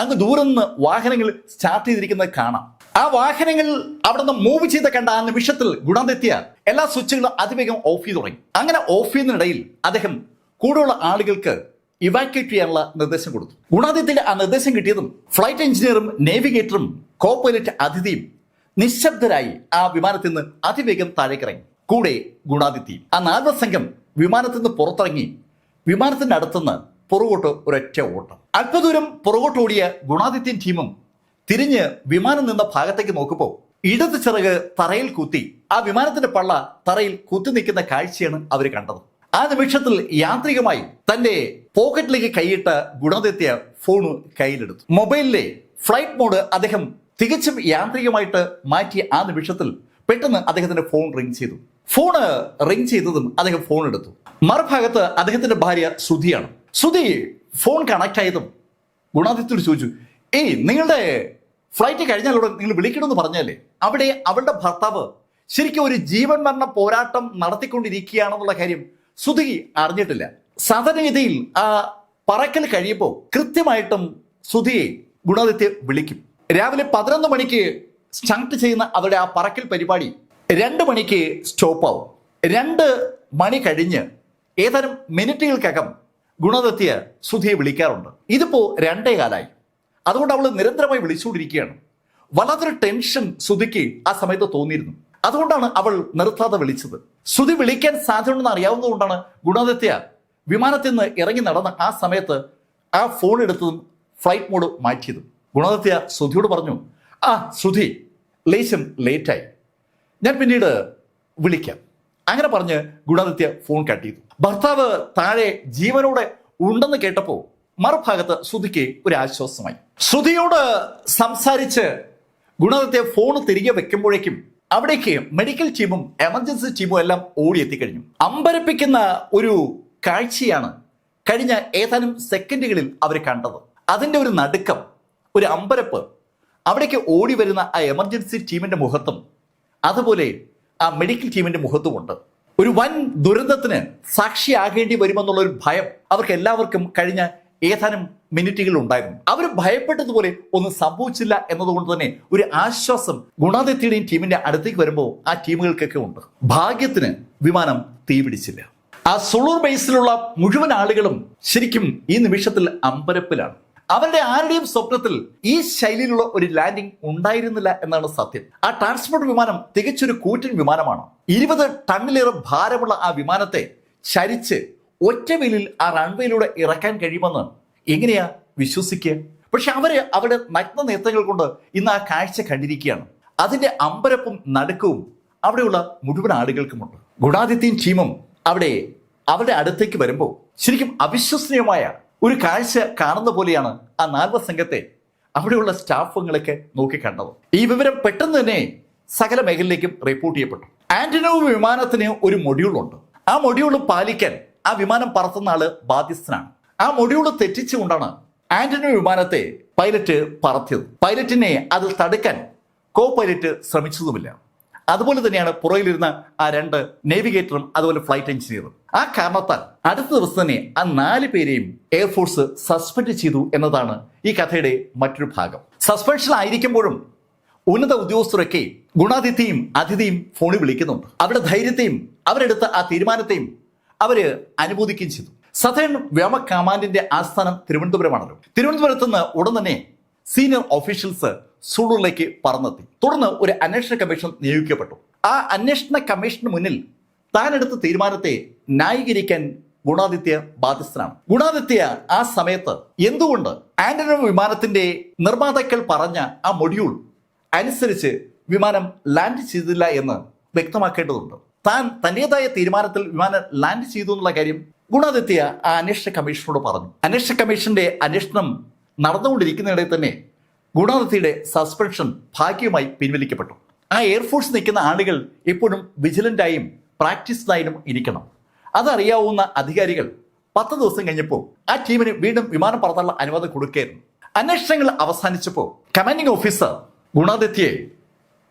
അങ്ങ് ദൂരെ നിന്ന് വാഹനങ്ങൾ സ്റ്റാർട്ട് ചെയ്തിരിക്കുന്നത് കാണാം. ആ വാഹനങ്ങൾ അവിടെ നിന്ന് മൂവ് ചെയ്ത് കണ്ട ആ നിമിഷത്തിൽ ഗുണാദിത്യ എല്ലാ സ്വിച്ചുകളും അതിവേഗം ഓഫ് ചെയ്ത് തുടങ്ങി. അങ്ങനെ ഓഫ് ചെയ്യുന്നതിനിടയിൽ അദ്ദേഹം കൂടെയുള്ള ആളുകൾക്ക് ഇവാക്യുവേറ്റ് ചെയ്യാനുള്ള നിർദ്ദേശം കൊടുത്തു. ഗുണാദിത്യയുടെ ആ നിർദ്ദേശം കിട്ടിയതും ഫ്ലൈറ്റ് എഞ്ചിനീയറും നേവിഗേറ്ററും കോ പൈലറ്റ് അതിഥിയും നിശബ്ദരായി ആ വിമാനത്തിൽ നിന്ന് അതിവേഗം താഴേക്കിറങ്ങി. കൂടെ ഗുണാദിത്യയും. ആ 4 സംഘം വിമാനത്തിൽ നിന്ന് പുറത്തിറങ്ങി വിമാനത്തിന്റെ അടുത്തുനിന്ന് പുറകോട്ട് ഒരൊറ്റ ഓട്ടം. അല്പദൂരം പുറകോട്ട് ഓടിയ ഗുണാദിത്യൻ ടീമും തിരിഞ്ഞ് വിമാനം നിന്ന ഭാഗത്തേക്ക് നോക്കുമ്പോൾ ഇടത് ചിറക് തറയിൽ കുത്തി ആ വിമാനത്തിന്റെ പള്ള തറയിൽ കുത്തി നിൽക്കുന്ന കാഴ്ചയാണ് അവർ കണ്ടത്. ആ നിമിഷത്തിൽ യാന്ത്രികമായി തന്റെ പോക്കറ്റിലേക്ക് കൈയിട്ട ഗുണാദിത്യ ഫോണ് കയ്യിലെടുത്തു. മൊബൈലിലെ ഫ്ലൈറ്റ് മോഡ് അദ്ദേഹം തികച്ചും യാന്ത്രികമായിട്ട് മാറ്റിയ ആ നിമിഷത്തിൽ പെട്ടെന്ന് അദ്ദേഹത്തിന്റെ ഫോൺ റിംഗ് ചെയ്തു. ഫോണ് റിംഗ് ചെയ്തതും അദ്ദേഹം ഫോൺ എടുത്തു. മറുഭാഗത്ത് അദ്ദേഹത്തിന്റെ ഭാര്യ ശ്രുതിയാണ്. ശ്രുതി ഫോൺ കണക്ട് ആയതും ഗുണാദിത്യയോട് ചോദിച്ചു, നിങ്ങളുടെ ഫ്ലൈറ്റ് കഴിഞ്ഞാലൂടെ നിങ്ങൾ വിളിക്കണമെന്ന് പറഞ്ഞല്ലേ? അവിടെ അവളുടെ ഭർത്താവ് ശരിക്കും ഒരു ജീവൻ മരണ പോരാട്ടം നടത്തിക്കൊണ്ടിരിക്കുകയാണെന്നുള്ള കാര്യം ശ്രുതി അറിഞ്ഞിട്ടില്ല. സാധാരണഗതിയിൽ ആ പറക്കൽ കഴിയുമ്പോൾ കൃത്യമായിട്ടും ശ്രുതിയെ ഗുണാദിത്യ വിളിക്കും. രാവിലെ 11 മണിക്ക് സ്റ്റാർട്ട് ചെയ്യുന്ന അവരുടെ ആ പറക്കൽ പരിപാടി 2 മണിക്ക് സ്റ്റോപ്പ് ആവും. 2 മണി കഴിഞ്ഞ് ഏതാനും മിനിറ്റുകൾക്കകം ഗുണദത്യ ശ്രുതിയെ വിളിക്കാറുണ്ട്. ഇതിപ്പോ 2:15 അതുകൊണ്ട് അവൾ നിരന്തരമായി വിളിച്ചുകൊണ്ടിരിക്കുകയാണ്. വല്ലാത്തൊരു ടെൻഷൻ ശ്രുതിക്ക് ആ സമയത്ത് തോന്നിയിരുന്നു. അതുകൊണ്ടാണ് അവൾ നിർത്താതെ വിളിച്ചത്. ശ്രുതി വിളിക്കാൻ സാധ്യതയുണ്ടെന്ന് അറിയാവുന്നതുകൊണ്ടാണ് ഗുണദത്യ വിമാനത്തിൽ നിന്ന് ഇറങ്ങി നടന്ന ആ സമയത്ത് ആ ഫോൺ എടുത്തതും ഫ്ലൈറ്റ് മോഡ് മാറ്റിയതും. ഗുണദത്യ ശ്രുതിയോട് പറഞ്ഞു, ശ്രുതി ലേശം ലേറ്റായി, ഞാൻ പിന്നീട് വിളിക്കാം. അങ്ങനെ പറഞ്ഞ് ഗുണദത്യ ഫോൺ കട്ട് ചെയ്തു. ഭർത്താവ് താഴെ ജീവനോടെ ഉണ്ടെന്ന് കേട്ടപ്പോൾ മറുഭാഗത്ത് ശ്രുതിക്ക് ഒരു ആശ്വാസമായി. ശ്രുതിയോട് സംസാരിച്ച് ഗുണദത്യ ഫോൺ തിരികെ വെക്കുമ്പോഴേക്കും അവിടേക്ക് മെഡിക്കൽ ടീമും എമർജൻസി ടീമും എല്ലാം ഓടിയെത്തിക്കഴിഞ്ഞു. അമ്പരപ്പിക്കുന്ന ഒരു കാഴ്ചയാണ് കഴിഞ്ഞ ഏതാനും സെക്കൻഡുകളിൽ അവർ കണ്ടത്. അതിൻ്റെ ഒരു നടുക്കം, ഒരു അമ്പരപ്പ് അവിടേക്ക് ഓടി വരുന്ന ആ എമർജൻസി ടീമിന്റെ മുഖത്തും അതുപോലെ ആ മെഡിക്കൽ ടീമിന്റെ മുഖത്തുമുണ്ട്. ഒരു വൻ ദുരന്തത്തിന് സാക്ഷിയാകേണ്ടി വരുമെന്നുള്ള ഒരു ഭയം അവർക്ക് എല്ലാവർക്കും കഴിഞ്ഞ ഏതാനും മിനിറ്റുകൾ ഉണ്ടായിരുന്നു. അവർ ഭയപ്പെട്ടതുപോലെ ഒന്നും സംഭവിച്ചില്ല എന്നതുകൊണ്ട് തന്നെ ഒരു ആശ്വാസം ഗുണാദിത്യയുടെയും ടീമിന്റെ അടുത്തേക്ക് വരുമ്പോൾ ആ ടീമുകൾക്കൊക്കെ ഉണ്ട്. ഭാഗ്യത്തിന് വിമാനം തീപിടിച്ചില്ല. ആ സുളൂർ ബേസിലുള്ള മുഴുവൻ ആളുകളും ശരിക്കും ഈ നിമിഷത്തിൽ അമ്പരപ്പിലാണ്. അവരുടെ ആരുടെയും സ്വപ്നത്തിൽ ഈ ശൈലിയിലുള്ള ഒരു ലാൻഡിംഗ് ഉണ്ടായിരുന്നില്ല എന്നാണ് സത്യം. ആ ട്രാൻസ്പോർട്ട് വിമാനം തികച്ചൊരു കൂറ്റൻ വിമാനമാണ്. 20 ടണ്ണിലേറെ ഭാരമുള്ള ആ വിമാനത്തെ ചരിച്ച് ഒറ്റ വീലിൽ ആ റൺവേയിലൂടെ ഇറക്കാൻ കഴിയുമെന്ന് എങ്ങനെയാ വിശ്വസിക്കുക? പക്ഷെ അവരുടെ നഗ്ന നേത്രങ്ങൾ കൊണ്ട് ഇന്ന് ആ കാഴ്ച കണ്ടിരിക്കുകയാണ്. അതിന്റെ അമ്പരപ്പും നടുക്കവും അവിടെയുള്ള മുഴുവൻ ആളുകൾക്കുമുണ്ട്. ഗുണാദിത്യൻ ടീമും അവരുടെ അടുത്തേക്ക് വരുമ്പോൾ ശരിക്കും അവിശ്വസനീയമായ ഒരു കാഴ്ച കാണുന്ന പോലെയാണ് ആ 4 സംഘത്തെ അവിടെയുള്ള സ്റ്റാഫുകളൊക്കെ നോക്കിക്കണ്ടത്. ഈ വിവരം പെട്ടെന്ന് തന്നെ സകല മേഖലയിലേക്കും റിപ്പോർട്ട് ചെയ്യപ്പെട്ടു. ആന്റനോവ് വിമാനത്തിന് ഒരു മൊഡ്യൂളുണ്ട്. ആ മൊഡ്യൂൾ പാലിക്കാൻ ആ വിമാനം പറത്തുന്ന ആള് ബാധ്യസ്ഥനാണ്. ആ മൊഡ്യൂൾ തെറ്റിച്ചുകൊണ്ടാണ് ആന്റനോവ് വിമാനത്തെ പൈലറ്റ് പറത്തിയത്. പൈലറ്റിനെ അതിൽ തടുക്കാൻ കോ പൈലറ്റ് ശ്രമിച്ചതുമില്ല. അതുപോലെ തന്നെയാണ് പുറകിലിരുന്ന ആ 2 നേവിഗേറ്ററും അതുപോലെ ഫ്ലൈറ്റ് എഞ്ചിനീയറും. ആ കാരണത്താൽ അടുത്ത ദിവസം തന്നെ ആ 4 പേരെയും എയർഫോഴ്സ് സസ്പെൻഡ് ചെയ്തു എന്നതാണ് ഈ കഥയുടെ മറ്റൊരു ഭാഗം. സസ്പെൻഷനിലായിരിക്കുമ്പോഴും ഉന്നത ഉദ്യോഗസ്ഥരൊക്കെ ഗുണാദിത്യയും അതിഥിയും ഫോണിൽ വിളിക്കുന്നുണ്ട്. അവരുടെ ധൈര്യത്തെയും അവരെടുത്ത ആ തീരുമാനത്തെയും അവര് അനുമോദിക്കുകയും ചെയ്തു. സതേൺ വ്യോമ കമാൻഡിന്റെ ആസ്ഥാനം തിരുവനന്തപുരമാണല്ലോ. തിരുവനന്തപുരത്ത് നിന്ന് ഉടൻ തന്നെ സീനിയർ ഓഫീഷ്യൽസ് സൂളൂറിലേക്ക് പറന്നെത്തി. തുടർന്ന് ഒരു അന്വേഷണ കമ്മീഷൻ നിയോഗിക്കപ്പെട്ടു. ആ അന്വേഷണ കമ്മീഷന് മുന്നിൽ താൻ എടുത്ത തീരുമാനത്തെ ന്യായീകരിക്കാൻ ഗുണാദിത്യ ബാധ്യസ്ഥനാണ്. ഗുണാദിത്യ ആ സമയത്ത് എന്തുകൊണ്ട് ആന്റനോവ് വിമാനത്തിന്റെ നിർമ്മാതാക്കൾ പറഞ്ഞ ആ മൊഡ്യൂൾ അനുസരിച്ച് വിമാനം ലാൻഡ് ചെയ്തില്ല എന്ന് വ്യക്തമാക്കേണ്ടതുണ്ട്. താൻ തന്റേതായ തീരുമാനത്തിൽ വിമാനം ലാൻഡ് ചെയ്തു എന്നുള്ള കാര്യം ഗുണാദിത്യ ആ അന്വേഷണ കമ്മീഷനോട് പറഞ്ഞു. അന്വേഷണ കമ്മീഷന്റെ അന്വേഷണം നടന്നുകൊണ്ടിരിക്കുന്നതിനിടെ തന്നെ ഗുണാദിത്യയുടെ സസ്പെൻഷൻ ഭാഗ്യമായി പിൻവലിക്കപ്പെട്ടു. ആ എയർഫോഴ്സ് നിൽക്കുന്ന ആളുകൾ എപ്പോഴും വിജിലന്റായും പ്രാക്ടീസ്ഡായും ഇരിക്കണം. അതറിയാവുന്ന അധികാരികൾ 10 ദിവസം കഴിഞ്ഞപ്പോൾ ആ ടീമിന് വീണ്ടും വിമാനം പറത്താനുള്ള അനുവാദം കൊടുക്കുകയായിരുന്നു. അന്വേഷണങ്ങൾ അവസാനിച്ചപ്പോൾ കമാൻഡിംഗ് ഓഫീസർ ഗുണാദിത്യയെ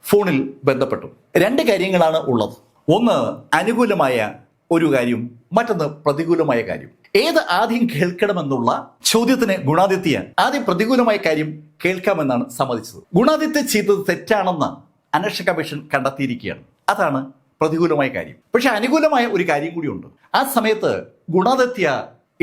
ഫോണിൽ ബന്ധപ്പെട്ടു. 2 കാര്യങ്ങളാണ് ഉള്ളത്. ഒന്ന് അനുകൂലമായ ഒരു കാര്യം, മറ്റൊന്ന് പ്രതികൂലമായ കാര്യം. ഏത് ആദ്യം കേൾക്കണമെന്നുള്ള ചോദ്യത്തിന് ഗുണാദിത്യ ആദ്യം പ്രതികൂലമായ കാര്യം കേൾക്കാമെന്നാണ് സമ്മതിച്ചത്. ഗുണാദിത്യ ചെയ്തത് തെറ്റാണെന്ന് അന്വേഷണ കമ്മീഷൻ കണ്ടെത്തിയിരിക്കുകയാണ്. അതാണ് പ്രതികൂലമായ കാര്യം. പക്ഷെ അനുകൂലമായ ഒരു കാര്യം കൂടിയുണ്ട്. ആ സമയത്ത് ഗുണാദിത്യ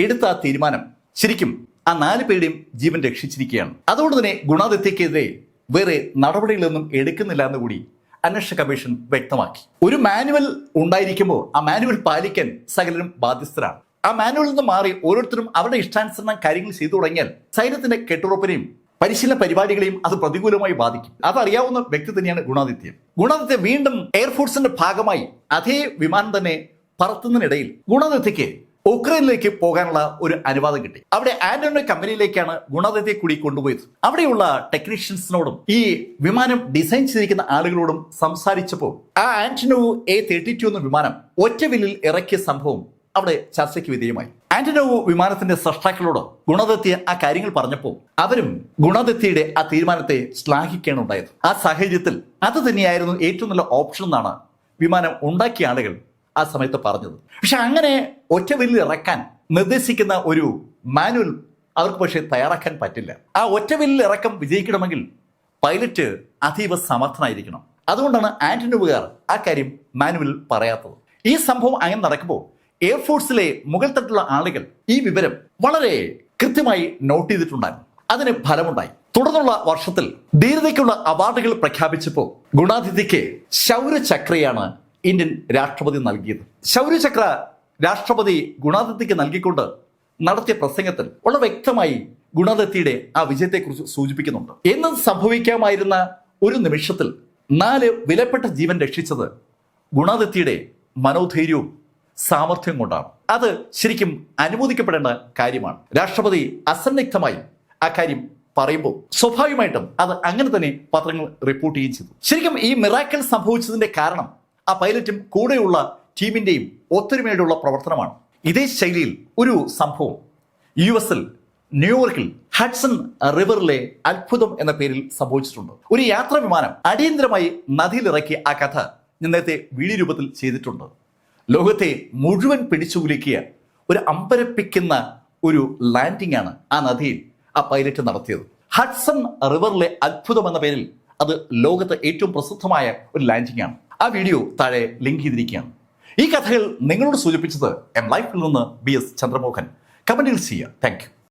എടുത്ത ആ തീരുമാനം ശരിക്കും ആ 4 പേരുടെയും ജീവൻ രക്ഷിച്ചിരിക്കുകയാണ്. അതുകൊണ്ട് തന്നെ ഗുണാദിത്യക്കെതിരെ വേറെ നടപടികളൊന്നും എടുക്കുന്നില്ല എന്ന് കൂടി അന്വേഷണ കമ്മീഷൻ വ്യക്തമാക്കി. ഒരു മാനുവൽ ഉണ്ടായിരിക്കുമ്പോൾ ആ മാനുവൽ പാലിക്കാൻ സകലരും ബാധ്യസ്ഥരാണ്. ആ മാനുവലിൽ നിന്ന് മാറി ഓരോരുത്തരും അവരുടെ ഇഷ്ടാനുസരണം കാര്യങ്ങൾ ചെയ്തു തുടങ്ങിയാൽ സൈന്യത്തിന്റെ കെട്ടുറപ്പിനെയും പരിശീലന പരിപാടികളെയും അത് പ്രതികൂലമായി ബാധിക്കും. അതറിയാവുന്ന വ്യക്തി തന്നെയാണ് ഗുണാദിത്യ വീണ്ടും എയർഫോഴ്സിന്റെ ഭാഗമായി അതേ വിമാനം തന്നെ പറത്തുന്നതിനിടയിൽ ഗുണാദിത്യക്ക് ഉക്രൈനിലേക്ക് പോകാനുള്ള ഒരു അനുവാദം കിട്ടി. അവിടെ ആന്റണോ കമ്പനിയിലേക്കാണ് ഗുണാദിത്യയെ കൂടി കൊണ്ടുപോയത്. അവിടെയുള്ള ടെക്നീഷ്യൻസിനോടും ഈ വിമാനം ഡിസൈൻ ചെയ്തിരിക്കുന്ന ആളുകളോടും സംസാരിച്ചപ്പോൾ ആ ആന്റനോവ് A32 എന്ന വിമാനം ഒറ്റവില്ലിൽ ഇറക്കിയ സംഭവം അവിടെ ചർച്ചയ്ക്ക് വിധേയമായി. ആന്റനോവ് വിമാനത്തിന്റെ സൃഷ്ടാക്കളോട് ഗുണാദിത്യ ആ കാര്യങ്ങൾ പറഞ്ഞപ്പോൾ അവരും ഗുണാദിത്യയുടെ ആ തീരുമാനത്തെ ശ്ലാഘിക്കുകയാണ് ഉണ്ടായത്. ആ സാഹചര്യത്തിൽ അത് തന്നെയായിരുന്നു ഏറ്റവും നല്ല ഓപ്ഷൻ എന്നാണ് വിമാനം ഉണ്ടാക്കിയ ആളുകൾ ആ സമയത്ത് പറഞ്ഞത്. പക്ഷെ അങ്ങനെ ഒറ്റവില്ലിൽ ഇറക്കാൻ നിർദ്ദേശിക്കുന്ന ഒരു മാനുവൽ അവർക്ക് പക്ഷേ തയ്യാറാക്കാൻ പറ്റില്ല. ആ ഒറ്റവില്ലിൽ ഇറക്കം വിജയിക്കണമെങ്കിൽ പൈലറ്റ് അതീവ സമർത്ഥനായിരിക്കണം. അതുകൊണ്ടാണ് ആന്റനോവുകാർ ആ കാര്യം മാനുവലിൽ പറയാത്തത്. ഈ സംഭവം അങ്ങനെ നടക്കുമ്പോൾ എയർഫോഴ്സിലെ മുകൾ തട്ടുള്ള ആളുകൾ ഈ വിവരം വളരെ കൃത്യമായി നോട്ട് ചെയ്തിട്ടുണ്ടായിരുന്നു. അതിന് ഫലമുണ്ടായി. തുടർന്നുള്ള വർഷത്തിൽ ധീരതയ്ക്കുള്ള അവാർഡുകൾ പ്രഖ്യാപിച്ചപ്പോൾ ഗുണാദിത്യക്ക് ശൗര്യചക്രയാണ് ഇന്ത്യൻ രാഷ്ട്രപതി നൽകിയത്. ശൗര്യചക്ര രാഷ്ട്രപതി ഗുണാദിത്യക്ക് നൽകിക്കൊണ്ട് നടത്തിയ പ്രസംഗത്തിൽ വളരെ വ്യക്തമായി ഗുണാദിത്യയുടെ ആ വിജയത്തെക്കുറിച്ച് സൂചിപ്പിക്കുന്നുണ്ട്. എന്ന് സംഭവിക്കാമായിരുന്ന ഒരു നിമിഷത്തിൽ 4 വിലപ്പെട്ട ജീവൻ രക്ഷിച്ചത് ഗുണാദിത്യയുടെ മനോധൈര്യവും സാമർഥ്യം കൊണ്ടാണ്. അത് ശരിക്കും അനുമോദിക്കപ്പെടേണ്ട കാര്യമാണ്. രാഷ്ട്രപതി അസന്നിഗ്ധമായി ആ കാര്യം പറയുമ്പോൾ സ്വാഭാവികമായിട്ടും അത് അങ്ങനെ തന്നെ പത്രങ്ങൾ റിപ്പോർട്ട് ചെയ്യുകയും ചെയ്തു. ശരിക്കും ഈ മിറാക്കിൾ സംഭവിച്ചതിന്റെ കാരണം ആ പൈലറ്റും കൂടെയുള്ള ടീമിന്റെയും ഒത്തൊരുമയോടുള്ള പ്രവർത്തനമാണ്. ഇതേ ശൈലിയിൽ ഒരു സംഭവം US ന്യൂയോർക്കിൽ ഹഡ്സൺ റിവറിലെ അത്ഭുതം എന്ന പേരിൽ സംഭവിച്ചിട്ടുണ്ട്. ഒരു യാത്രാ വിമാനം അടിയന്തരമായി നദിയിലിറക്കിയ ആ കഥ ഞാൻ നേരത്തെ വീഡിയോ രൂപത്തിൽ ചെയ്തിട്ടുണ്ട്. ലോകത്തെ മുഴുവൻ പിടിച്ചുകുലുക്കിയ ഒരു അമ്പരപ്പിക്കുന്ന ഒരു ലാൻഡിംഗ് ആണ് ആ നദിയിൽ ആ പൈലറ്റ് നടത്തിയത്. ഹഡ്സൺ റിവറിലെ അത്ഭുതം എന്ന പേരിൽ അത് ലോകത്ത് ഏറ്റവും പ്രസിദ്ധമായ ഒരു ലാൻഡിംഗ് ആണ്. ആ വീഡിയോ താഴെ ലിങ്ക് ചെയ്തിരിക്കുകയാണ്. ഈ കഥകൾ നിങ്ങളോട് സൂചിപ്പിച്ചത് ലൈഫിൽ നിന്ന് BS ചന്ദ്രമോഹൻ. കമന്റിൽ ചെയ്യുക. Thank you.